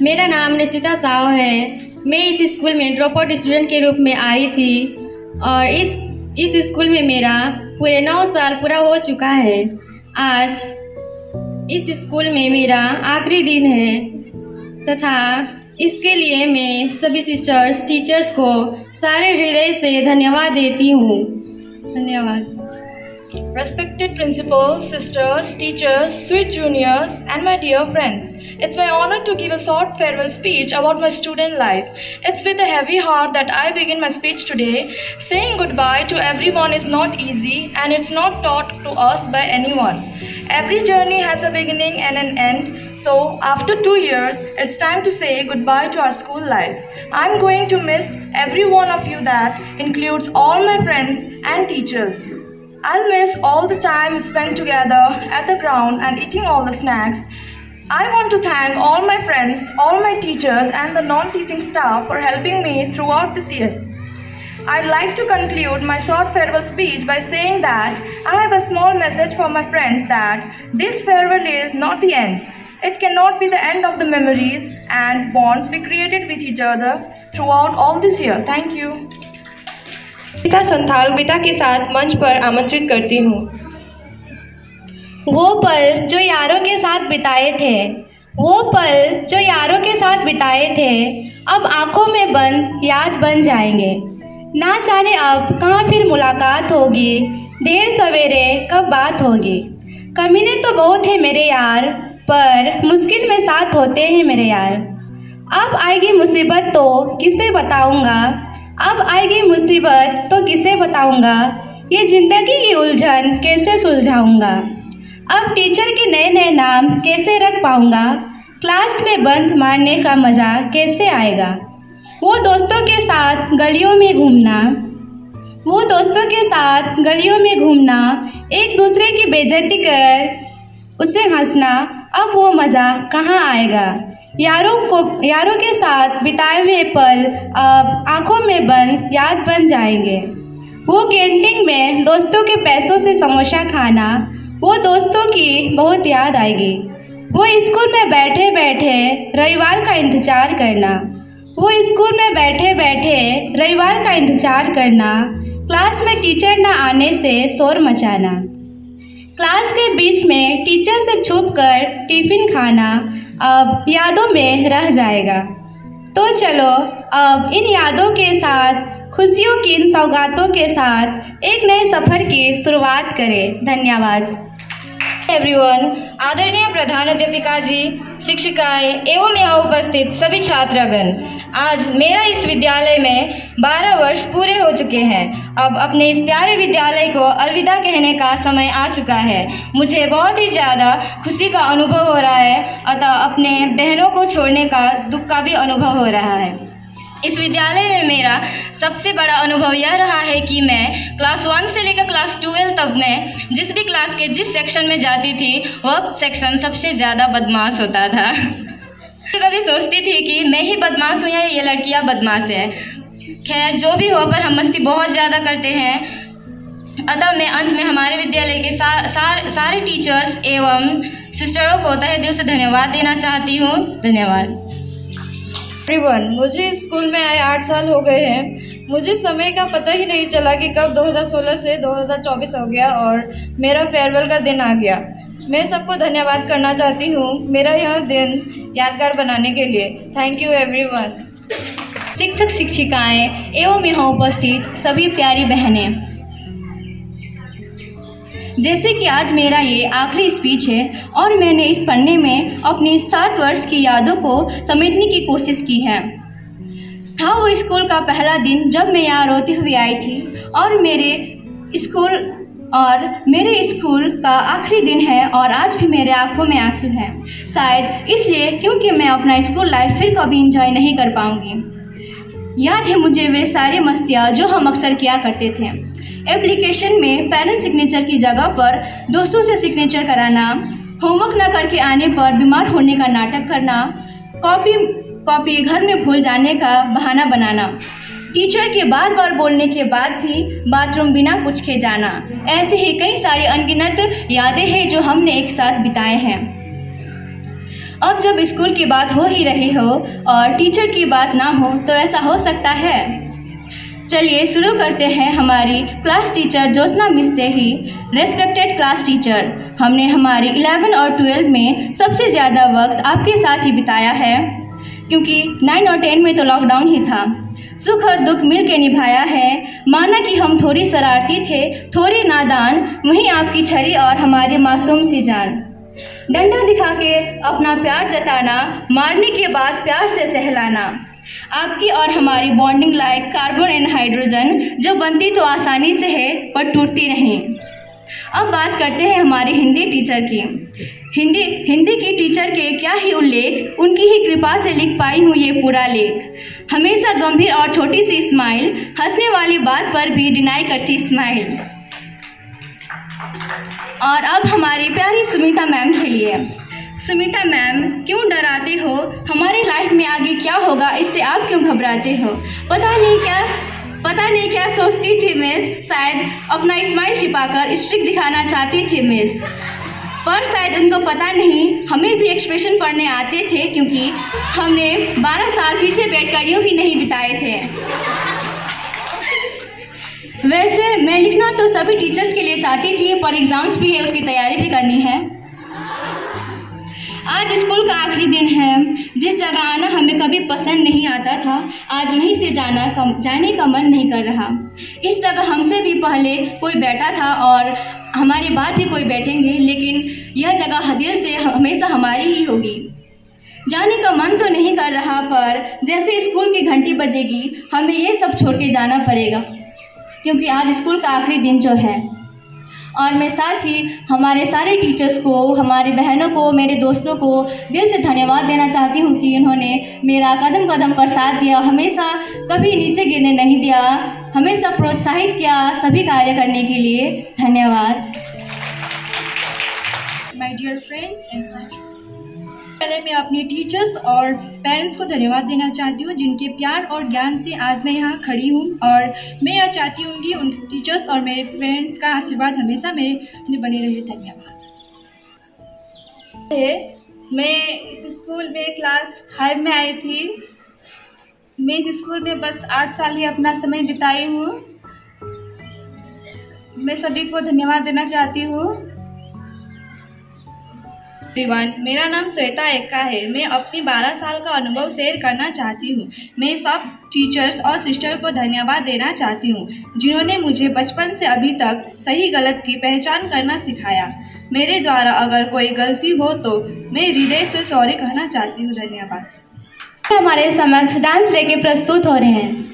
मेरा नाम निशिता साव है। मैं इस स्कूल में ड्रॉप आउट स्टूडेंट के रूप में आई थी और इस स्कूल में मेरा पूरे 9 साल पूरा हो चुका है। आज इस स्कूल में मेरा आखिरी दिन है तथा इसके लिए मैं सभी सिस्टर्स, टीचर्स को सारे हृदय से धन्यवाद देती हूँ। धन्यवाद। Respected principals, sisters, teachers, sweet juniors, and my dear friends, It's my honor to give a short farewell speech about my student life. It's with a heavy heart that I begin my speech today. Saying goodbye to everyone is not easy, and it's not taught to us by anyone. Every journey has a beginning and an end. So after 2 years, it's time to say goodbye to our school life. I'm going to miss every one of you. That includes all my friends and teachers. I'll miss all the time we spent together at the ground and eating all the snacks. I want to thank all my friends, all my teachers and the non-teaching staff for helping me throughout this year. I'd like to conclude my short farewell speech by saying that I have a small message for my friends that this farewell is not the end. It cannot be the end of the memories and bonds we created with each other throughout all this year. Thank you. पिता संथाल पिता के साथ मंच पर आमंत्रित करती हूँ। वो पल जो यारों के साथ बिताए थे, वो पल जो यारों के साथ बिताए थे, अब आंखों में बंद याद बन जाएंगे। ना जाने अब कहाँ फिर मुलाकात होगी, देर सवेरे कब बात होगी। कमीने तो बहुत है मेरे यार, पर मुश्किल में साथ होते हैं मेरे यार। अब आएगी मुसीबत तो किसे बताऊंगा, अब आएगी मुसीबत तो किसे बताऊंगा, ये जिंदगी की उलझन कैसे सुलझाऊंगा। अब टीचर के नए नए नाम कैसे रख पाऊंगा, क्लास में बंद मारने का मज़ा कैसे आएगा। वो दोस्तों के साथ गलियों में घूमना, वो दोस्तों के साथ गलियों में घूमना, एक दूसरे की बेइज्जती कर उसे हंसना, अब वो मज़ा कहाँ आएगा। यारों के साथ बिताए हुए पल अब आंखों में बंद याद बन जाएंगे। वो कैंटीन में दोस्तों के पैसों से समोसा खाना, वो दोस्तों की बहुत याद आएगी। वो स्कूल में बैठे बैठे रविवार का इंतज़ार करना, वो स्कूल में बैठे बैठे रविवार का इंतज़ार करना, क्लास में टीचर न आने से शोर मचाना, क्लास के बीच में टीचर से छुपकर टिफ़िन खाना अब यादों में रह जाएगा। तो चलो अब इन यादों के साथ, खुशियों की इन सौगातों के साथ एक नए सफ़र की शुरुआत करें। धन्यवाद। एवरीवन, आदरणीय प्रधानाध्यापिका जी, शिक्षिकाएं एवं यहाँ उपस्थित सभी छात्रगण, आज मेरा इस विद्यालय में 12 वर्ष पूरे हो चुके हैं। अब अपने इस प्यारे विद्यालय को अलविदा कहने का समय आ चुका है। मुझे बहुत ही ज़्यादा खुशी का अनुभव हो रहा है, अतः अपने बहनों को छोड़ने का दुख का भी अनुभव हो रहा है। इस विद्यालय में मेरा सबसे बड़ा अनुभव यह रहा है कि मैं क्लास 1 से लेकर क्लास 12 तक मैं जिस भी क्लास के जिस सेक्शन में जाती थी वह सेक्शन सबसे ज़्यादा बदमाश होता था। कभी सोचती थी कि मैं ही बदमाश हूँ या ये लड़कियाँ बदमाश है। खैर जो भी हो, पर हम मस्ती बहुत ज़्यादा करते हैं। अतः मैं अंत में हमारे विद्यालय के सारे टीचर्स एवं सिस्टरों को तहे दिल से धन्यवाद देना चाहती हूँ। धन्यवाद। एवरीवन, मुझे स्कूल में आए 8 साल हो गए हैं। मुझे समय का पता ही नहीं चला कि कब 2016 से 2024 हो गया और मेरा फेयरवेल का दिन आ गया। मैं सबको धन्यवाद करना चाहती हूँ मेरा यह दिन यादगार बनाने के लिए। Thank you everyone. शिक्षक शिक्षिकाएं एवं यहाँ उपस्थित सभी प्यारी बहनें, जैसे कि आज मेरा ये आखिरी स्पीच है और मैंने इस पढ़ने में अपनी 7 वर्ष की यादों को समेटने की कोशिश की है। था वो स्कूल का पहला दिन जब मैं यहाँ रोती हुई आई थी और मेरे स्कूल का आखिरी दिन है और आज भी मेरे आंखों में आंसू हैं। शायद इसलिए क्योंकि मैं अपना स्कूल लाइफ फिर कभी इंजॉय नहीं कर पाऊँगी। याद है मुझे वे सारी मस्तियाँ जो हम अक्सर किया करते थे। एप्लीकेशन में पेरेंट्स सिग्नेचर की जगह पर दोस्तों से सिग्नेचर कराना, होमवर्क न करके आने पर बीमार होने का नाटक करना, कॉपी घर में भूल जाने का बहाना बनाना, टीचर के बार बार बोलने के बाद भी बाथरूम बिना पूछे जाना। ऐसे ही कई सारी अनगिनत यादें हैं जो हमने एक साथ बिताए हैं। अब जब स्कूल की बात हो ही रही हो और टीचर की बात ना हो तो ऐसा हो सकता है। चलिए शुरू करते हैं हमारी क्लास टीचर ज्योत्सना मिस से ही। रेस्पेक्टेड क्लास टीचर, हमने हमारी 11 और 12 में सबसे ज़्यादा वक्त आपके साथ ही बिताया है, क्योंकि 9 और 10 में तो लॉकडाउन ही था। सुख और दुख मिल के निभाया है। माना कि हम थोड़ी शरारती थे, थोड़ी नादान, वहीं आपकी छड़ी और हमारी मासूम सी जान। डंडा दिखा के अपना प्यार जताना, मारने के बाद प्यार से सहलाना। आपकी और हमारी bonding like carbon and hydrogen, जो बनती तो आसानी से है पर टूटती नहीं। अब बात करते हैं हमारी हिंदी टीचर की। हिंदी की टीचर के क्या ही उल्लेख, उनकी ही कृपा से लिख पाई हूँ ये पूरा लेख। हमेशा गंभीर और छोटी सी स्माइल, हंसने वाली बात पर भी डिनाई करती स्माइल। और अब हमारी प्यारी सुमिता मैम के लिए। सुमिता मैम, क्यों डराते हो? हमारी लाइफ में आगे क्या होगा, इससे आप क्यों घबराते हो? पता नहीं क्या सोचती थी मिस, शायद अपना स्माइल छिपाकर स्ट्रिक दिखाना चाहती थी मिस, पर शायद उनको पता नहीं हमें भी एक्सप्रेशन पढ़ने आते थे, क्योंकि हमने 12 साल पीछे बैठकर यूं ही नहीं बिताए थे। वैसे मैं लिखना तो सभी टीचर्स के लिए चाहती थी, पर एग्जाम्स भी है, उसकी तैयारी भी करनी है। आज स्कूल का आखिरी दिन है। जिस जगह आना हमें कभी पसंद नहीं आता था, आज वहीं से जाने का मन नहीं कर रहा। इस जगह हमसे भी पहले कोई बैठा था और हमारे बाद भी कोई बैठेंगे, लेकिन यह जगह दिल से हमेशा हमारी ही होगी। जाने का मन तो नहीं कर रहा, पर जैसे स्कूल की घंटी बजेगी हमें ये सब छोड़ के जाना पड़ेगा, क्योंकि आज स्कूल का आखिरी दिन जो है। और मैं साथ ही हमारे सारे टीचर्स को, हमारी बहनों को, मेरे दोस्तों को दिल से धन्यवाद देना चाहती हूँ कि उन्होंने मेरा कदम कदम पर साथ दिया, हमेशा कभी नीचे गिरने नहीं दिया, हमेशा प्रोत्साहित किया सभी कार्य करने के लिए। धन्यवाद। My dear friends and sisters, पहले मैं अपने टीचर्स और पेरेंट्स को धन्यवाद देना चाहती हूँ, जिनके प्यार और ज्ञान से आज मैं यहाँ खड़ी हूँ। और मैं यह चाहती हूँ कि उन टीचर्स और मेरे पेरेंट्स का आशीर्वाद हमेशा मेरे बने रहे। धन्यवाद। मैं इस स्कूल में क्लास 5 में आई थी। मैं इस स्कूल में बस 8 साल ही अपना समय बिताई हूँ। मैं सभी को धन्यवाद देना चाहती हूँ। एवरीवन, मेरा नाम श्वेता एक्का है। मैं अपनी 12 साल का अनुभव शेयर करना चाहती हूँ। मैं सब टीचर्स और सिस्टर को धन्यवाद देना चाहती हूँ, जिन्होंने मुझे बचपन से अभी तक सही गलत की पहचान करना सिखाया। मेरे द्वारा अगर कोई गलती हो तो मैं हृदय से सॉरी कहना चाहती हूँ। धन्यवाद। हमारे समक्ष डांस लेके प्रस्तुत हो रहे हैं।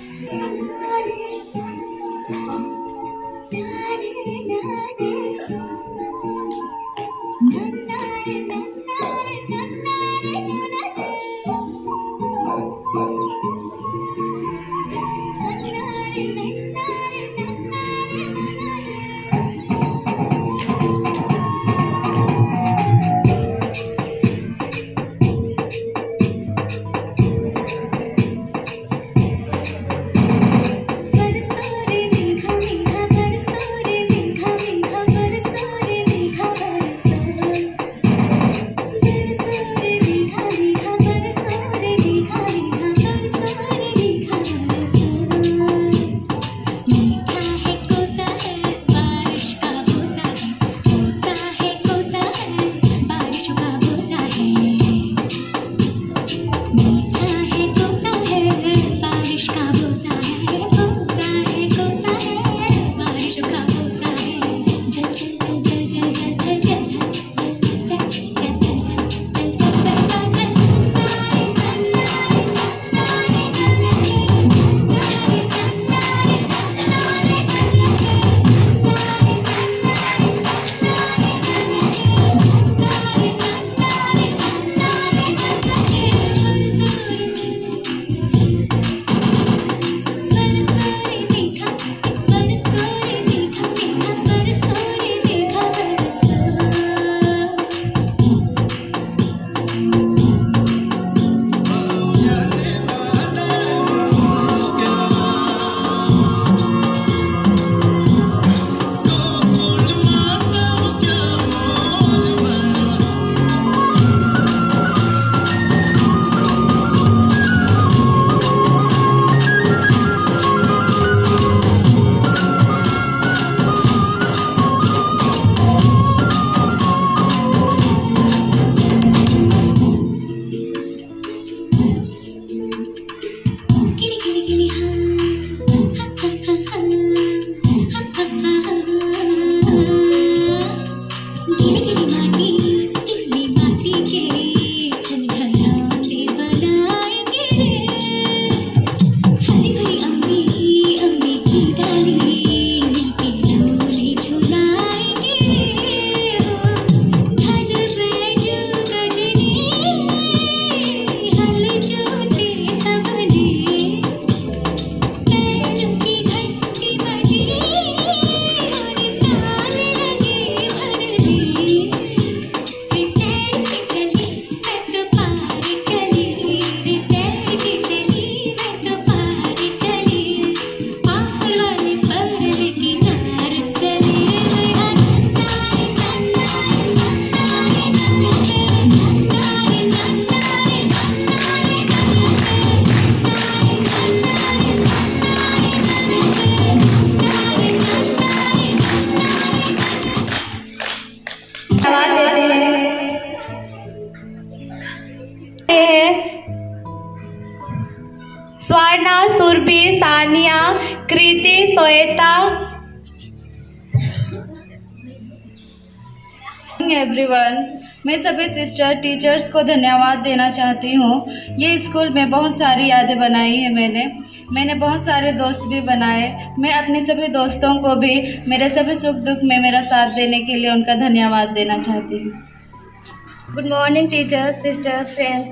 स्वर्णा, सुरभि, सानिया, कृति, श्वेता। एवरीवन, मैं सभी सिस्टर टीचर्स को धन्यवाद देना चाहती हूँ। ये स्कूल में बहुत सारी यादें बनाई है मैंने बहुत सारे दोस्त भी बनाए। मैं अपने सभी दोस्तों को भी मेरे सभी सुख दुख में मेरा साथ देने के लिए उनका धन्यवाद देना चाहती हूँ। Good morning teachers, sisters, friends.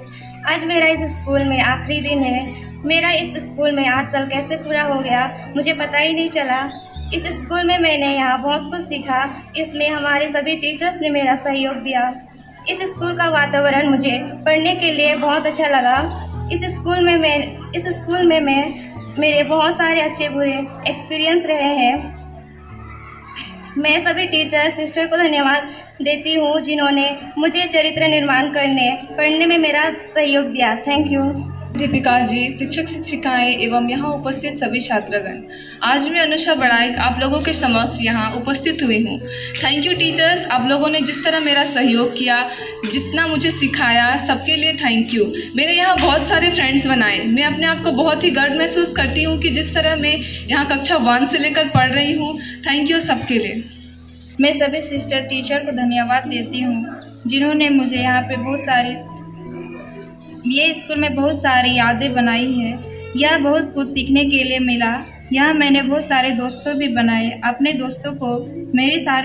आज मेरा इस स्कूल में आखिरी दिन है। मेरा इस स्कूल में 8 साल कैसे पूरा हो गया मुझे पता ही नहीं चला। इस स्कूल में मैंने यहाँ बहुत कुछ सीखा। इसमें हमारे सभी टीचर्स ने मेरा सहयोग दिया। इस स्कूल का वातावरण मुझे पढ़ने के लिए बहुत अच्छा लगा। इस स्कूल में मेरे बहुत सारे अच्छे बुरे एक्सपीरियंस रहे हैं। मैं सभी टीचर सिस्टर को धन्यवाद देती हूँ जिन्होंने मुझे चरित्र निर्माण पढ़ने में मेरा सहयोग दिया। Thank you. दीपिका जी, शिक्षक शिक्षिकाएं एवं यहाँ उपस्थित सभी छात्रगण, आज मैं अनुषा बड़ाइक आप लोगों के समक्ष यहाँ उपस्थित हुई हूँ। थैंक यू टीचर्स, आप लोगों ने जिस तरह मेरा सहयोग किया, जितना मुझे सिखाया, सबके लिए थैंक यू। मेरे यहाँ बहुत सारे फ्रेंड्स बनाए। मैं अपने आप को बहुत ही गर्व महसूस करती हूँ कि जिस तरह मैं यहाँ कक्षा 1 से लेकर पढ़ रही हूँ। थैंक यू सबके लिए। मैं सभी सिस्टर टीचर को धन्यवाद देती हूँ जिन्होंने मुझे यहाँ पे ये स्कूल में बहुत सारी यादें बनाई है। यह बहुत कुछ सीखने के लिए मिला। यहाँ मैंने बहुत सारे दोस्तों भी बनाए। अपने दोस्तों को मेरे साथ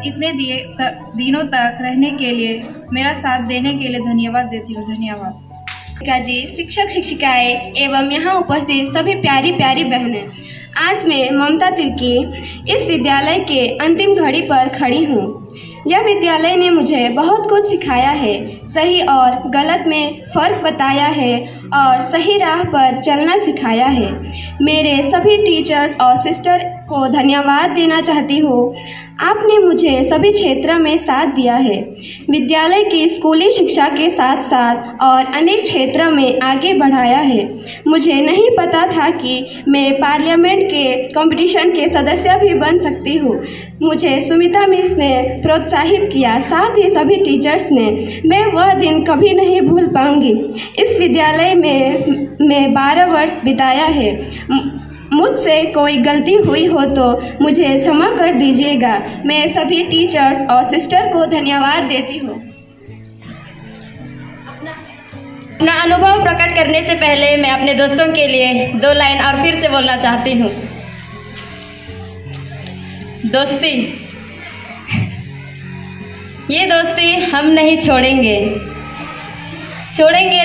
इतने दिनों तक रहने के लिए, मेरा साथ देने के लिए धन्यवाद देती हूँ। धन्यवाद। जी, शिक्षक शिक्षिकाएं एवं यहाँ उपस्थित सभी प्यारी प्यारी बहनें, आज मैं ममता तिर्की इस विद्यालय के अंतिम घड़ी पर खड़ी हूँ। यह विद्यालय ने मुझे बहुत कुछ सिखाया है, सही और गलत में फ़र्क बताया है और सही राह पर चलना सिखाया है। मेरे सभी टीचर्स और सिस्टर को धन्यवाद देना चाहती हूँ। आपने मुझे सभी क्षेत्रों में साथ दिया है। विद्यालय की स्कूली शिक्षा के साथ साथ और अनेक क्षेत्रों में आगे बढ़ाया है। मुझे नहीं पता था कि मैं पार्लियामेंट के कंपटीशन के सदस्य भी बन सकती हूँ। मुझे सुमिता मिस ने प्रोत्साहित किया, साथ ही सभी टीचर्स ने। मैं वह दिन कभी नहीं भूल पाऊंगी। इस विद्यालय में मैं 12 वर्ष बिताया है। मुझसे कोई गलती हुई हो तो मुझे क्षमा कर दीजिएगा। मैं सभी टीचर्स और सिस्टर को धन्यवाद देती हूँ। अपना अनुभव प्रकट करने से पहले मैं अपने दोस्तों के लिए 2 लाइन और फिर से बोलना चाहती हूँ। दोस्ती, ये दोस्ती हम नहीं छोड़ेंगे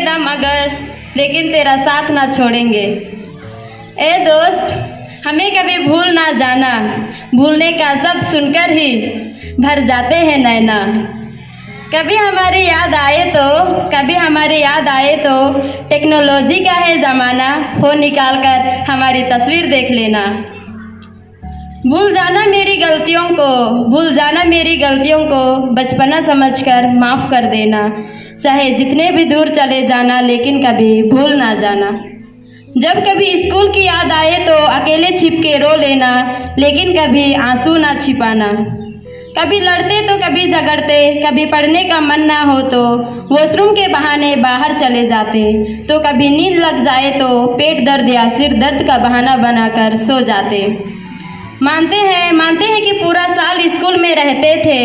दम अगर, लेकिन तेरा साथ ना छोड़ेंगे। ए दोस्त, हमें कभी भूल ना जाना, भूलने का शब्द सुनकर ही भर जाते हैं नैना। कभी हमारी याद आए तो टेक्नोलॉजी का है ज़माना, हो निकाल कर हमारी तस्वीर देख लेना। भूल जाना मेरी गलतियों को बचपना समझकर माफ़ कर देना। चाहे जितने भी दूर चले जाना, लेकिन कभी भूल ना जाना। जब कभी स्कूल की याद आए तो अकेले छिप के रो लेना, लेकिन कभी आंसू ना छिपाना। कभी लड़ते तो कभी झगड़ते, कभी पढ़ने का मन ना हो तो वॉशरूम के बहाने बाहर चले जाते, तो कभी नींद लग जाए तो पेट दर्द या सिर दर्द का बहाना बनाकर सो जाते। मानते हैं कि पूरा साल स्कूल में रहते थे,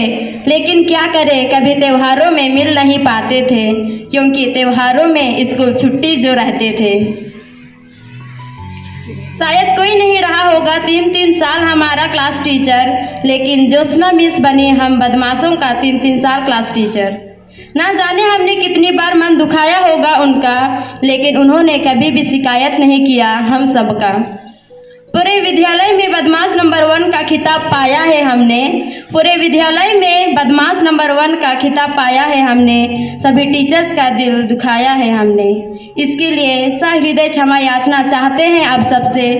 लेकिन क्या करें, कभी त्योहारों में मिल नहीं पाते थे, क्योंकि त्योहारों में स्कूल छुट्टी जो रहते थे। शायद कोई नहीं रहा होगा 3 साल हमारा क्लास टीचर, लेकिन ज्योत्सना मिस बनी हम बदमाशों का 3 साल क्लास टीचर। ना जाने हमने कितनी बार मन दुखाया होगा उनका, लेकिन उन्होंने कभी भी शिकायत नहीं किया हम सबका। पूरे विद्यालय में बदमाश नंबर 1 का खिताब पाया है हमने। पूरे विद्यालय में बदमाश नंबर 1 का खिताब पाया है हमने। सभी टीचर्स का दिल दुखाया है हमने। इसके लिए सहृदय क्षमा याचना चाहते हैं आप सबसे,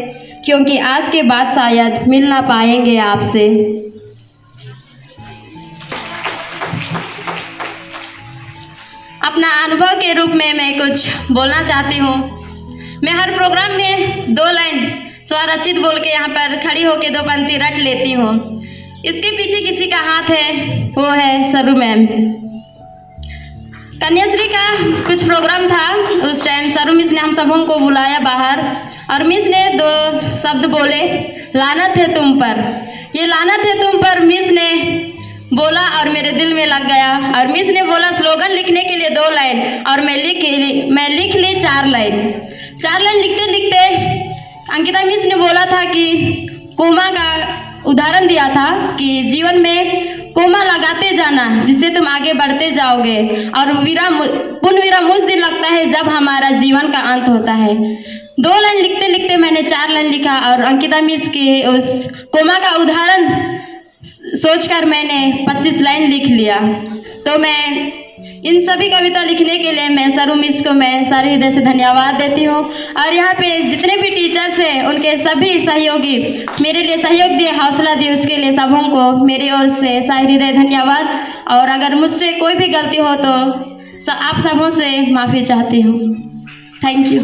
क्योंकि आज के बाद शायद मिल ना पाएंगे आपसे। अपना अनुभव के रूप में मैं कुछ बोलना चाहती हूँ। मैं हर प्रोग्राम में 2 लाइन स्वरचित बोल के यहाँ पर खड़ी होके 2 पंक्ति रट लेती हूँ। इसके पीछे किसी का हाथ है, वो है सरू मैम। कन्याश्री का कुछ प्रोग्राम था। उस टाइम सरू मिस ने हम सबों को बुलाया बाहर और मिस ने 2 शब्द बोले, लानत है तुम पर। ये लानत है तुम पर मिस ने बोला और मेरे दिल में लग गया। और मिस ने बोला स्लोगन लिखने के लिए 2 लाइन और मैं लिख ली 4 लाइन। 4 लाइन लिखते लिखते अंकिता मिस ने बोला था कि कोमा का उदाहरण दिया था कि जीवन में कोमा लगाते जाना जिससे तुम आगे बढ़ते जाओगे और पूर्ण विराम उस दिन लगता है जब हमारा जीवन का अंत होता है। 2 लाइन लिखते लिखते मैंने 4 लाइन लिखा और अंकिता मिस के उस कोमा का उदाहरण सोचकर मैंने 25 लाइन लिख लिया। तो मैं इन सभी कविता लिखने के लिए मैं सरू मिस को मैं सारे हृदय से धन्यवाद देती हूँ। और यहाँ पे जितने भी टीचर्स हैं उनके सभी सहयोगी मेरे लिए सहयोग दिए, हौसला दिए, उसके लिए सबों को मेरी ओर से सारे हृदय धन्यवाद। और अगर मुझसे कोई भी गलती हो तो आप सबों से माफ़ी चाहती हूँ। Thank you.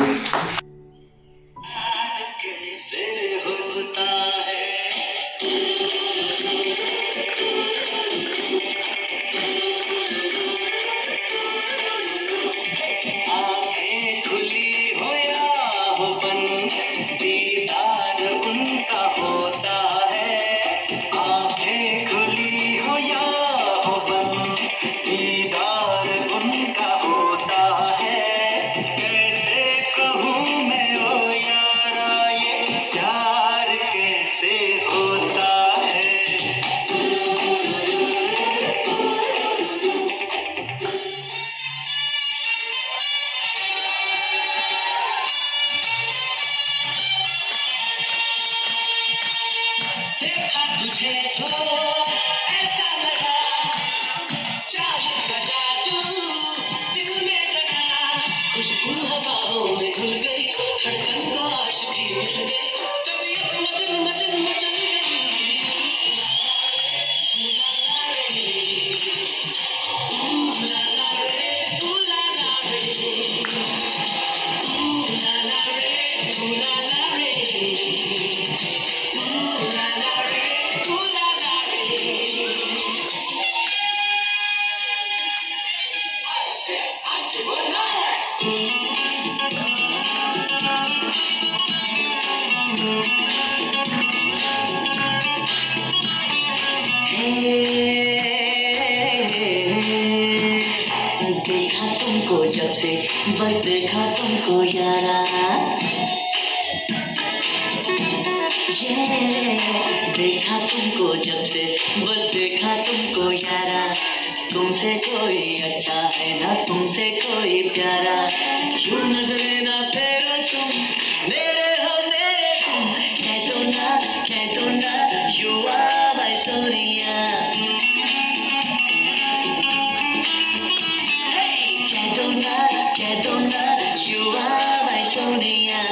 बस देखा तुमको यारा, देखा तुमको जब से, बस देखा तुमको यारा। तुमसे कोई अच्छा है ना तुमसे कोई प्यारा, यूं नजरे ना फेरो तुम, मेरे हो मेरे तुम। कह दो ना यू आर माय सोनिया, कह दो ना यू आर माय सोनिया।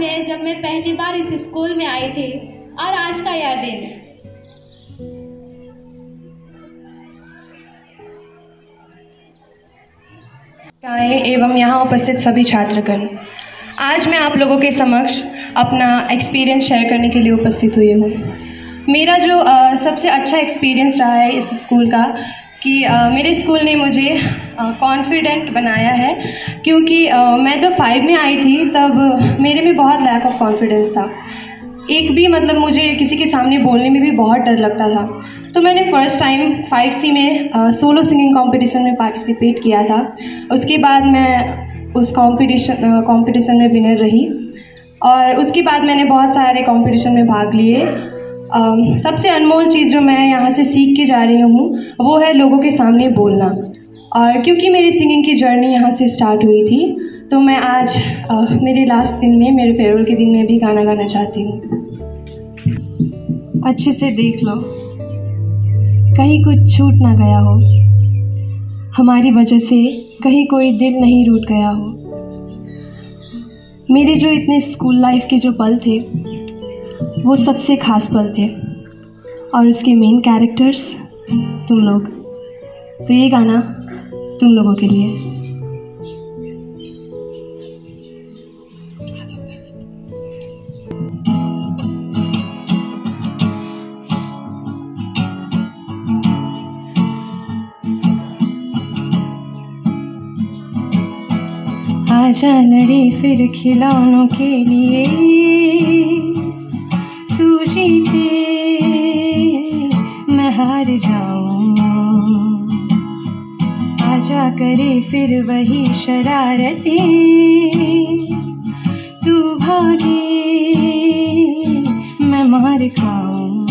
है जब मैं पहली बार इस स्कूल में आई थी और आज का यह दिन। एवं यहाँ उपस्थित सभी छात्रगण, आज मैं आप लोगों के समक्ष अपना एक्सपीरियंस शेयर करने के लिए उपस्थित हुई हूँ। मेरा जो सबसे अच्छा एक्सपीरियंस रहा है इस स्कूल का कि मेरे स्कूल ने मुझे कॉन्फिडेंट बनाया है, क्योंकि मैं जब 5 में आई थी तब मेरे में बहुत लैक ऑफ कॉन्फिडेंस था। एक भी मतलब मुझे किसी के सामने बोलने में भी बहुत डर लगता था। तो मैंने फ़र्स्ट टाइम 5C में सोलो सिंगिंग कंपटीशन में पार्टिसिपेट किया था। उसके बाद मैं उस कंपटीशन में विनर रही और उसके बाद मैंने बहुत सारे कंपटीशन में भाग लिए। सबसे अनमोल चीज़ जो मैं यहाँ से सीख के जा रही हूँ वो है लोगों के सामने बोलना। और क्योंकि मेरी सिंगिंग की जर्नी यहाँ से स्टार्ट हुई थी तो मैं आज मेरे लास्ट दिन में, मेरे फेयरवेल के दिन में भी गाना गाना चाहती हूँ। अच्छे से देख लो, कहीं कुछ छूट ना गया हो, हमारी वजह से कहीं कोई दिल नहीं टूट गया हो। मेरे जो इतने स्कूल लाइफ के जो पल थे वो सबसे खास पल थे और उसके मेन कैरेक्टर्स तुम लोग। तो ये गाना तुम लोगों के लिए। आजा लड़े फिर खिलौनों के लिए, तू जीते मैं हार जाऊं। आजा करे फिर वही शरारतें, तू भागे मैं मार खाऊं।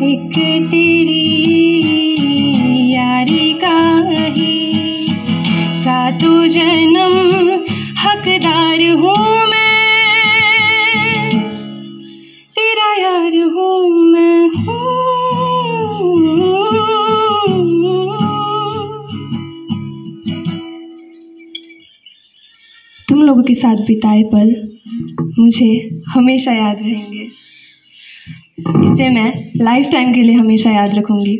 एक तेरी यारी का ही सातों जन्म हकदार हूँ मैं, तेरा यार हूँ मैं हूँ। तुम लोगों के साथ बिताए पल मुझे हमेशा याद रहेंगे। इसे मैं लाइफ टाइम के लिए हमेशा याद रखूँगी।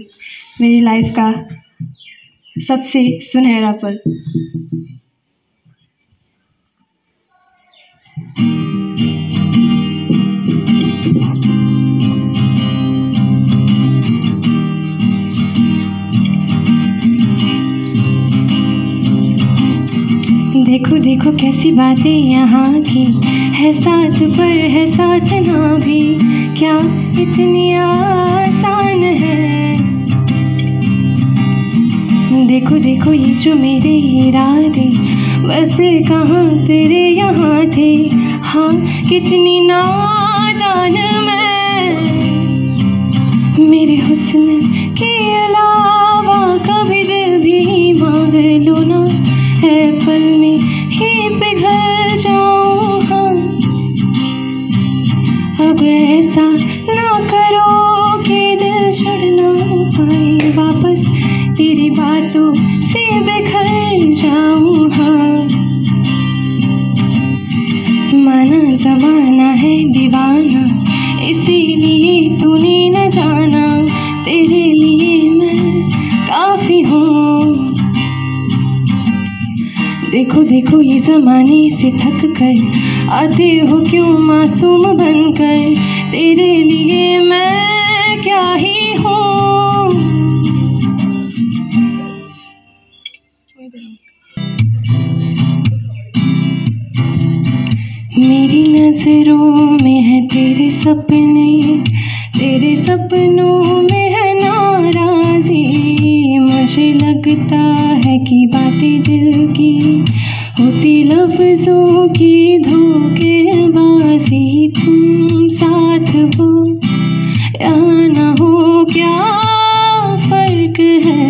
मेरी लाइफ का सबसे सुनहरा पल। देखो देखो कैसी बातें यहाँ की, है साथ पर है साथ ना भी, क्या इतनी आसान है। देखो देखो ये जो मेरे इरादे वैसे कहाँ तेरे यहाँ थे, हाँ कितनी नादान मैं। मेरे हुस्न के अलावा कभी दिल भी मांग लो ना, है पल में ही पिघल जाऊँ। हाँ अब ऐसा ना करो कि दिल जुड़ ना पाए वापस, तेरी बातों से बिखर जाऊँ। हाँ माना ज़माना है दीवाना, इसीलिए तूने न जाना, तेरे लिए मैं काफ़ी हूँ। देखो देखो ये ज़माने से थक कर आते हो क्यों मासूम बनकर, तेरे लिए मैं क्या ही हूँ। मेरी नजरों में है तेरे सपने, तेरे सपनों में है नाराजी। मुझे लगता है कि बातें दिल की होती लफ्जों की धोखेबाजी। तुम साथ हो या ना हो क्या फर्क है,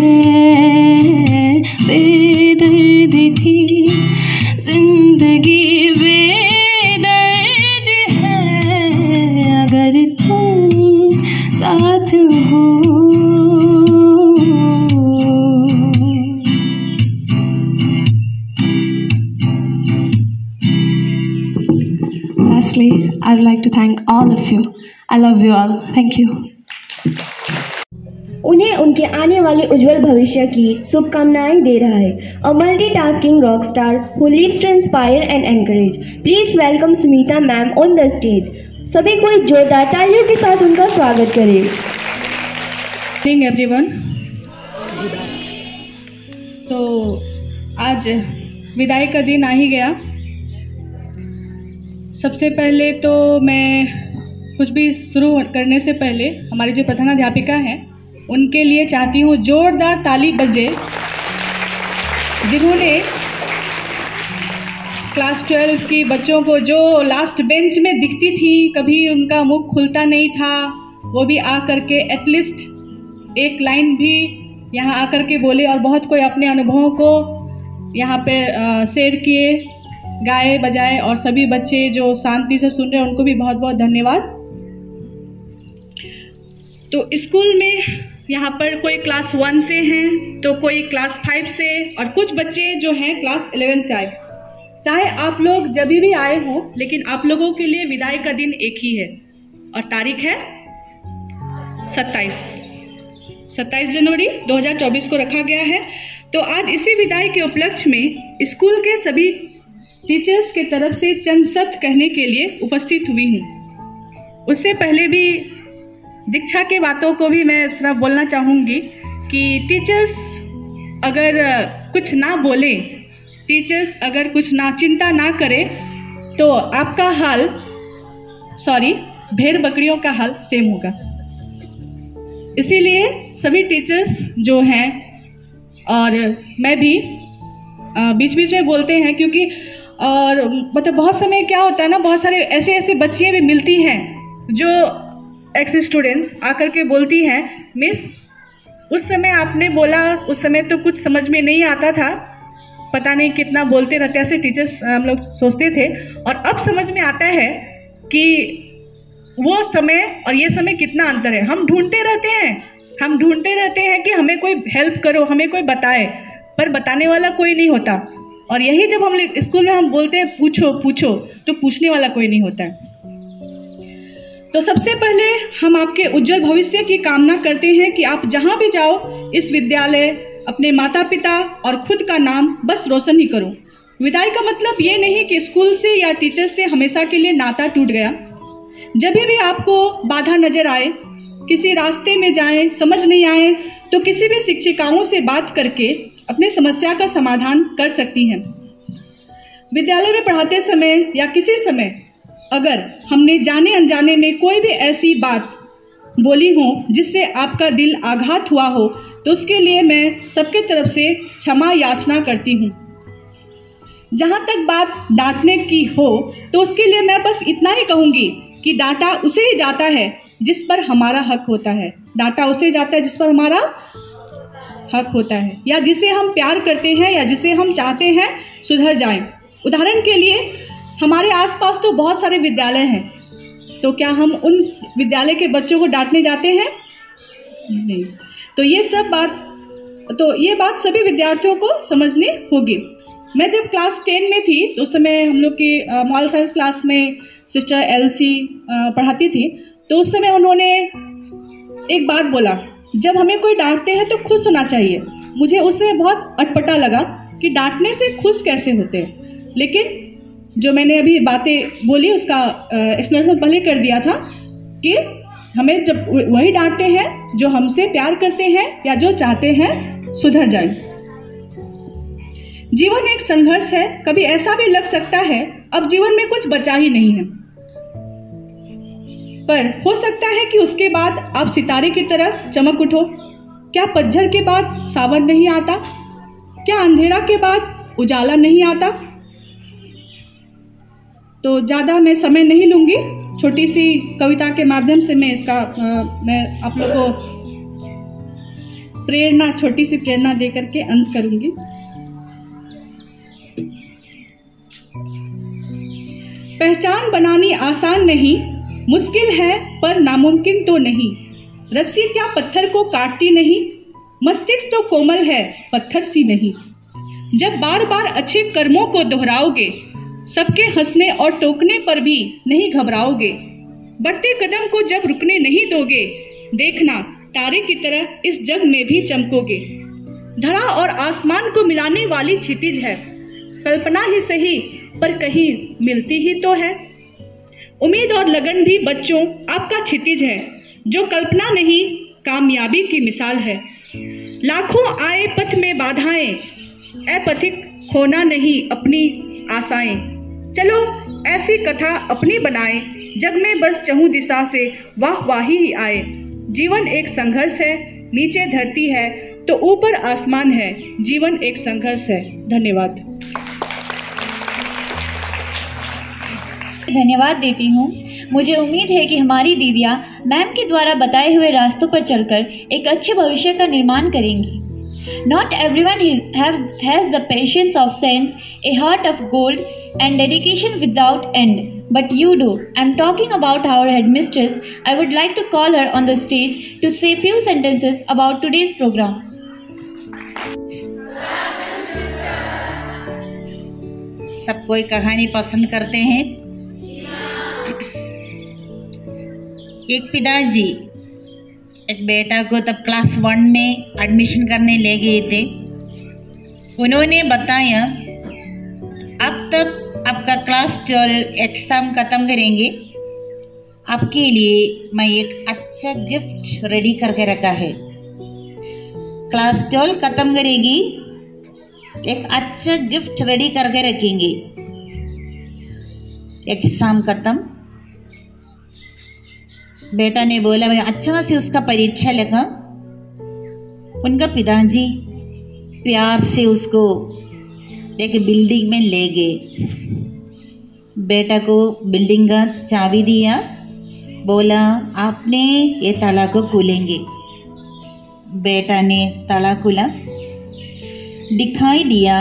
बेदर्द थी जिंदगी बेदर्द है, अगर तुम साथ हो। I would like to thank all of you. I love you all. Thank you. उन्हें उनके आने वाले उज्जवल भविष्य की शुभकामनाएं दे रहा है। A multitasking rock star who lives to inspire and encourage. Please welcome Sumita ma'am on the stage. सभी कोई जोरदार तालियों के साथ उनका स्वागत करें। Morning everyone. तो आज विदाई का दिन आ ही गया। सबसे पहले तो मैं कुछ भी शुरू करने से पहले हमारी जो प्रधानाध्यापिका हैं उनके लिए चाहती हूँ जोरदार ताली बजे, जिन्होंने क्लास 12 की बच्चों को जो लास्ट बेंच में दिखती थी, कभी उनका मुख खुलता नहीं था, वो भी आ करके एटलीस्ट एक लाइन भी यहाँ आकर के बोले और बहुत कोई अपने अनुभवों को यहाँ पे शेयर किए, गाए बजाए, और सभी बच्चे जो शांति से सुन रहे हैं उनको भी बहुत बहुत धन्यवाद। तो स्कूल में यहाँ पर कोई क्लास 1 से हैं तो कोई क्लास 5 से और कुछ बच्चे जो हैं क्लास 11 से आए। चाहे आप लोग जब भी आए हों, लेकिन आप लोगों के लिए विदाई का दिन एक ही है और तारीख है 27 जनवरी 2024 को रखा गया है। तो आज इसी विदाई के उपलक्ष्य में स्कूल के सभी टीचर्स के तरफ से चंद शब्द कहने के लिए उपस्थित हुई हूँ। उससे पहले भी दीक्षा के बातों को भी मैं थोड़ा बोलना चाहूँगी कि टीचर्स अगर कुछ ना बोले, टीचर्स अगर कुछ ना चिंता ना करे तो आपका हाल भेड़ बकरियों का हाल सेम होगा। इसीलिए सभी टीचर्स जो हैं, और मैं भी बीच बीच में बोलते हैं क्योंकि और मतलब बहुत समय क्या होता है ना, बहुत सारे ऐसे बच्चियाँ भी मिलती हैं जो एक्स स्टूडेंट्स आकर के बोलती हैं, मिस उस समय आपने बोला, उस समय तो कुछ समझ में नहीं आता था, पता नहीं कितना बोलते रहते, ऐसे टीचर्स हम लोग सोचते थे, और अब समझ में आता है कि वो समय और ये समय कितना अंतर है। हम ढूंढते रहते हैं कि हमें कोई हेल्प करो, हमें कोई बताए, पर बताने वाला कोई नहीं होता। और यही जब हम स्कूल में हम बोलते हैं पूछो तो पूछने वाला कोई नहीं होता है। तो सबसे पहले हम आपके उज्जवल भविष्य की कामना करते हैं कि आप जहां भी जाओ इस विद्यालय, अपने माता पिता और खुद का नाम बस रोशन ही करो। विदाई का मतलब ये नहीं कि स्कूल से या टीचर से हमेशा के लिए नाता टूट गया। जब भी आपको बाधा नजर आए, किसी रास्ते में जाएं, समझ नहीं आए, तो किसी भी शिक्षिकाओं से बात करके अपने समस्या का समाधान कर सकती हैं। विद्यालय में पढ़ाते समय या किसी समय अगर हमने जाने अनजाने में कोई भी ऐसी बात बोली हो जिससे आपका दिल आघात हुआ हो, तो उसके लिए मैं सबके तरफ से क्षमा याचना करती हूँ। जहाँ तक बात डांटने की हो तो उसके लिए मैं बस इतना ही कहूँगी कि डांटा उसे ही जाता है जिस पर हमारा हक होता है। डांटा उसे जाता है जिस पर हमारा हक होता है, या जिसे हम प्यार करते हैं या जिसे हम चाहते हैं सुधर जाएं। उदाहरण के लिए हमारे आसपास तो बहुत सारे विद्यालय हैं, तो क्या हम उन विद्यालय के बच्चों को डांटने जाते हैं? नहीं। तो ये बात सभी विद्यार्थियों को समझनी होगी। मैं जब क्लास 10 में थी तो उस समय हम लोग की मॉरल साइंस क्लास में सिस्टर एलसी पढ़ाती थी, तो उस समय उन्होंने एक बात बोला, जब हमें कोई डांटते हैं तो खुश होना चाहिए। मुझे उस समय बहुत अटपटा लगा कि डांटने से खुश कैसे होते हैं, लेकिन जो मैंने अभी बातें बोली उसका एक्सप्लेनेशन पहले कर दिया था कि हमें जब वही डांटते हैं जो हमसे प्यार करते हैं या जो चाहते हैं सुधर जाए। जीवन एक संघर्ष है, कभी ऐसा भी लग सकता है अब जीवन में कुछ बचा ही नहीं है, पर हो सकता है कि उसके बाद आप सितारे की तरह चमक उठो। क्या पतझड़ के बाद सावन नहीं आता? क्या अंधेरा के बाद उजाला नहीं आता? तो ज़्यादा मैं समय नहीं लूँगी, छोटी सी कविता के माध्यम से मैं आप लोगों को छोटी सी प्रेरणा दे करके अंत करूँगी। पहचान बनानी आसान नहीं, मुश्किल है पर नामुमकिन तो नहीं। रस्सी क्या पत्थर को काटती नहीं, मस्तिष्क तो कोमल है पत्थर सी नहीं। जब बार बार अच्छे कर्मों को दोहराओगे सबके हंसने और टोकने पर भी नहीं घबराओगे। बढ़ते कदम को जब रुकने नहीं दोगे, देखना तारे की तरह इस जग में भी चमकोगे। धरा और आसमान को मिलाने वाली क्षितिज है, कल्पना ही सही पर कहीं मिलती ही तो है। उम्मीद और लगन भी बच्चों आपका क्षितिज है, जो कल्पना नहीं कामयाबी की मिसाल है। लाखों आए पथ में बाधाएं, ए पथिक खोना नहीं अपनी आशाएं। चलो ऐसी कथा अपनी बनाए, जग में बस चहुं दिशा से वाह वाही ही आए। जीवन एक संघर्ष है, नीचे धरती है तो ऊपर आसमान है। जीवन एक संघर्ष है। धन्यवाद। धन्यवाद देती हूँ। मुझे उम्मीद है कि हमारी दीदियाँ मैम के द्वारा बताए हुए रास्तों पर चलकर एक अच्छे भविष्य का निर्माण करेंगी। Not everyone has the patience of saint, a heart of gold, and dedication without end. But you do. I'm talking about our headmistress. I would like to call her on the stage to say few sentences about today's program. सब कोई कहानी पसंद करते हैं। एक पिताजी एक बेटा को तब क्लास 1 में एडमिशन करने ले गए थे। उन्होंने बताया अब तक आपका क्लास 12 एग्जाम खत्म करेंगे, आपके लिए मैं एक अच्छा गिफ्ट रेडी करके रखा है। क्लास 12 खत्म करेगी, एक अच्छा गिफ्ट रेडी करके रखेंगे। एग्जाम खत्म, बेटा ने बोला मैं अच्छा से उसका परीक्षा लगा। उनका पिताजी प्यार से उसको एक बिल्डिंग में ले गए। बेटा को बिल्डिंग का चाबी दिया, बोला आपने ये ताला को खोलेंगे। बेटा ने ताला खोला, दिखाई दिया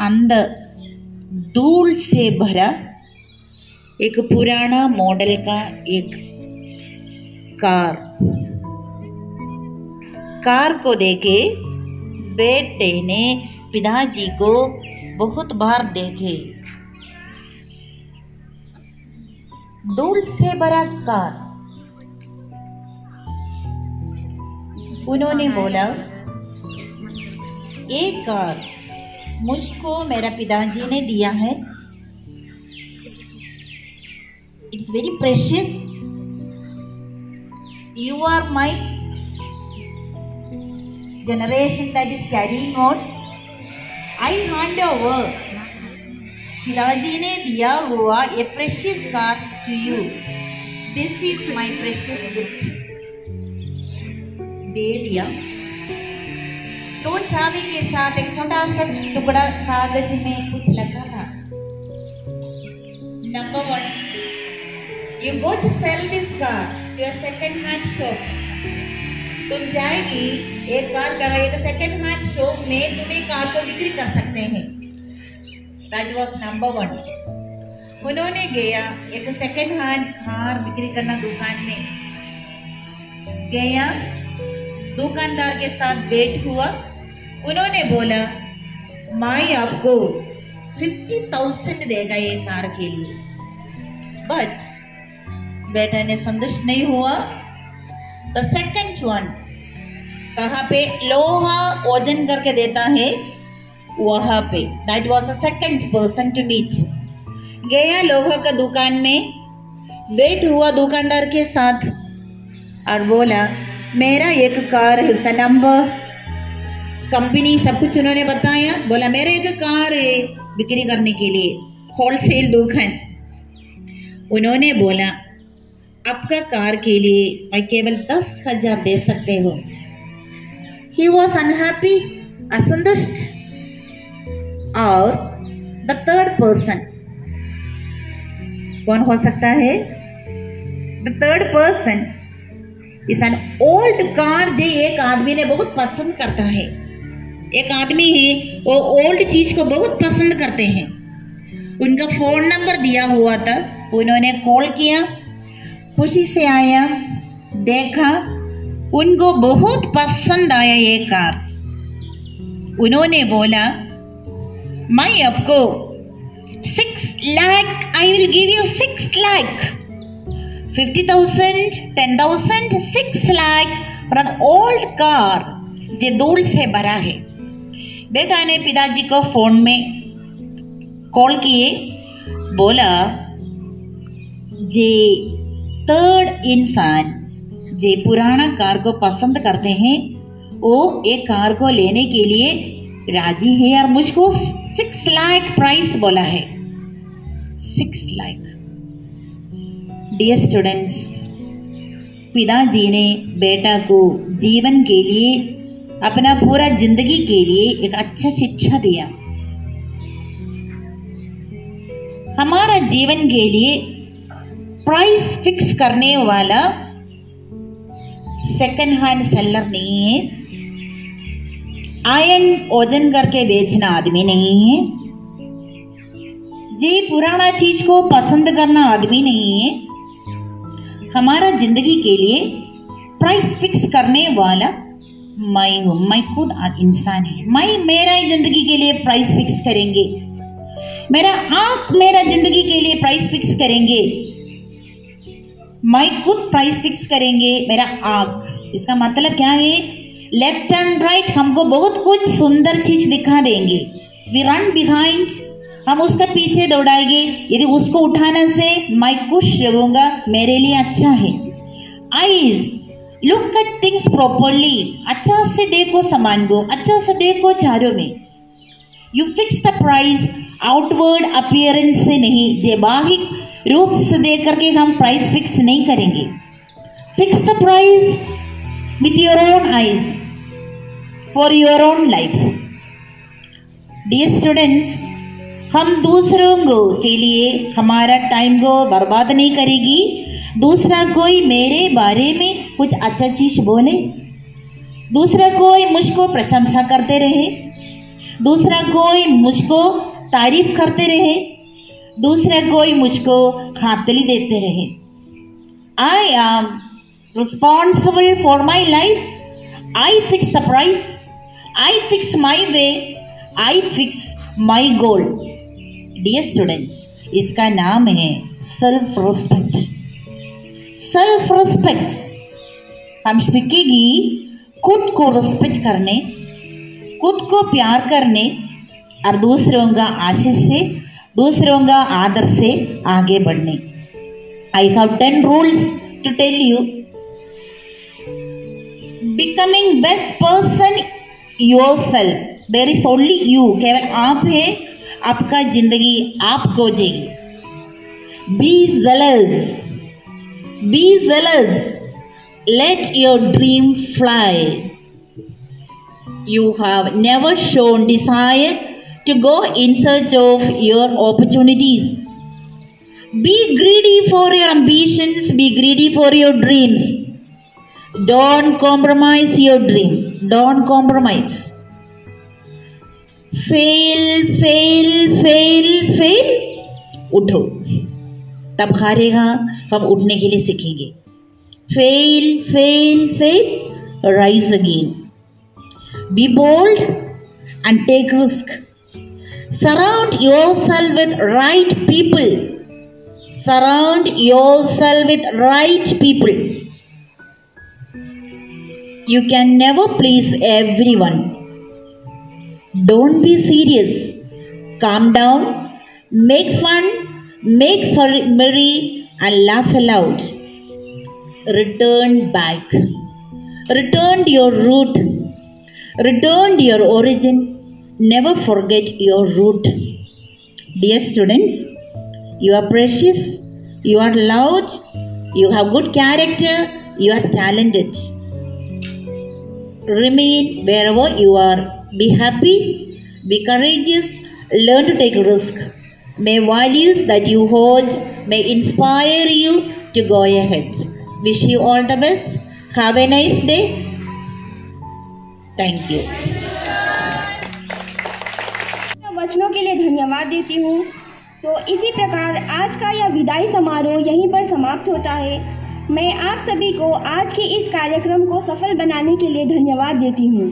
अंदर धूल से भरा एक पुराना मॉडल का एक कार को देखे बेटे ने पिताजी को बहुत बार देखे। धूल से भरा कार। उन्होंने बोला ये कार मुझको मेरा पिताजी ने दिया है। It's very precious. You are my generation that is carrying on. I hand over पिताजी ने दिया हुआ a precious car to you. This is my precious gift. दे दिया। तो चाबी के साथ एक छोटा सा टुकड़ा कागज में कुछ लिखा था। Number 1, you go to sell this car to a second hand shop. तुम जाएगी एक कार का एक सेकंड हैंड शॉप में तुम्हें कार को बिक्री कर सकते हैं। That was number 1. उन्होंने गया एक सेकंड हैंड कार बिक्री करना दुकान में गया, दुकानदार के साथ भेंट हुआ। उन्होंने बोला मैं आपको 50,000 देगा ये कार के लिए। बट बेटा ने संतुष्ट नहीं हुआ। द सेकंड वन, कहाँ पे लोहा वजन करके देता है वहां पे। That was a second person to meet. गया लोहा का दुकान में, भेंट हुआ दुकानदार के साथ और बोला मेरा एक कार है, उसका नंबर, कंपनी, सब कुछ उन्होंने बताया। बोला मेरा एक कार है बिक्री करने के लिए, होलसेल दुकान। उन्होंने बोला आपका कार के लिए मैं केवल 10,000 दे सकते हो। He was unhappy, असंतुष्ट। और द थर्ड पर्सन कौन हो सकता है? The third person is an old car जो एक आदमी ने बहुत पसंद करता है। एक आदमी है वो ओल्ड चीज को बहुत पसंद करते हैं। उनका फोन नंबर दिया हुआ था, उन्होंने कॉल किया, खुशी से आया, देखा, उनको बहुत पसंद आया ये कार। उन्होंने बोला मैं आपको 6 lakh, I will give you 6 lakh. 50,000, 10,000, 6 lakh for an old car जे धूल से भरा है। बेटा ने पिताजी को फोन में कॉल किए, बोला जे थर्ड इंसान जे पुराना कार को पसंद करते हैं वो एक कार को लेने के लिए राजी है और मुझको 6 लाख प्राइस बोला है। 6 लाख। डियर स्टूडेंट्स, पिताजी ने बेटा को जीवन के लिए, अपना पूरा जिंदगी के लिए एक अच्छा शिक्षा दिया। हमारा जीवन के लिए प्राइस फिक्स करने वाला सेकंड हैंड सेलर नहीं है, आयन ओजन करके बेचना आदमी नहीं है, जे पुराना चीज को पसंद करना आदमी नहीं है। हमारा जिंदगी के लिए प्राइस फिक्स करने वाला मैं हूँ, मैं खुद इंसान है। मैं मेरा ही जिंदगी के लिए प्राइस फिक्स करेंगे, मेरा आंख मेरा जिंदगी के लिए प्राइस फिक्स करेंगे, मैं खुद प्राइस फिक्स करेंगे, मेरा आंख। इसका मतलब क्या है? लेफ्ट एंड राइट हमको बहुत कुछ सुंदर चीज दिखा देंगे, वी रन बिहाइंड, हम उसका पीछे दौड़ाएंगे। यदि उसको उठाने से मैं खुश रहूंगा, मेरे लिए अच्छा है। Eyes, look at things properly, अच्छा से देखो सामान को, अच्छा से देखो चारों में। You fix the price outward appearance से नहीं, जे बाहिक रूप से देख करके हम प्राइस फिक्स नहीं करेंगे। Fix the price with your own eyes for your own life. Dear students, हम दूसरों के लिए हमारा टाइम को बर्बाद नहीं करेगी। दूसरा कोई मेरे बारे में कुछ अच्छा चीज बोले, दूसरा कोई मुझको प्रशंसा करते रहे, दूसरा कोई मुझको तारीफ करते रहे, दूसरा कोई मुझको खातली देते रहे। I am responsible for my life. I fix the price, I fix my way, I fix my goal. Dear students, इसका नाम है सेल्फ रिस्पेक्ट। सेल्फ रिस्पेक्ट हम सीखेगी खुद को रिस्पेक्ट करने, खुद को प्यार करने और दूसरों का आशीष से, दूसरों का आदर से आगे बढ़ने। I have 10 rules to tell you. Becoming best person yourself, there is only you, केवल आप है, आपका जिंदगी आपको जिएगी। Be jealous, be jealous, let your dream fly. You have never shown desire to go in search of your opportunities. Be greedy for your ambitions, be greedy for your dreams. Don't compromise your dream, don't compromise. Fail, fail, fail, fail. उठो, तब हारेगा, हम उठने के लिए सीखेंगे। Fail, fail, fail, rise again. Be bold and take risk. Surround yourself with right people. Surround yourself with right people. You can never please everyone. Don't be serious. Calm down. Make fun. Make merry and laugh aloud. Return back. Return to your root. Return to your origin. Never forget your root. Dear students, you are precious, you are loved, you have good character, you are talented. Remain wherever you are. Be happy, be courageous, learn to take risk. May values that you hold may inspire you to go ahead. Wish you all the best. Have a nice day. Thank you. वचनों के लिए धन्यवाद देती हूँ। तो इसी प्रकार आज का यह विदाई समारोह यहीं पर समाप्त होता है। मैं आप सभी को आज के इस कार्यक्रम को सफल बनाने के लिए धन्यवाद देती हूँ।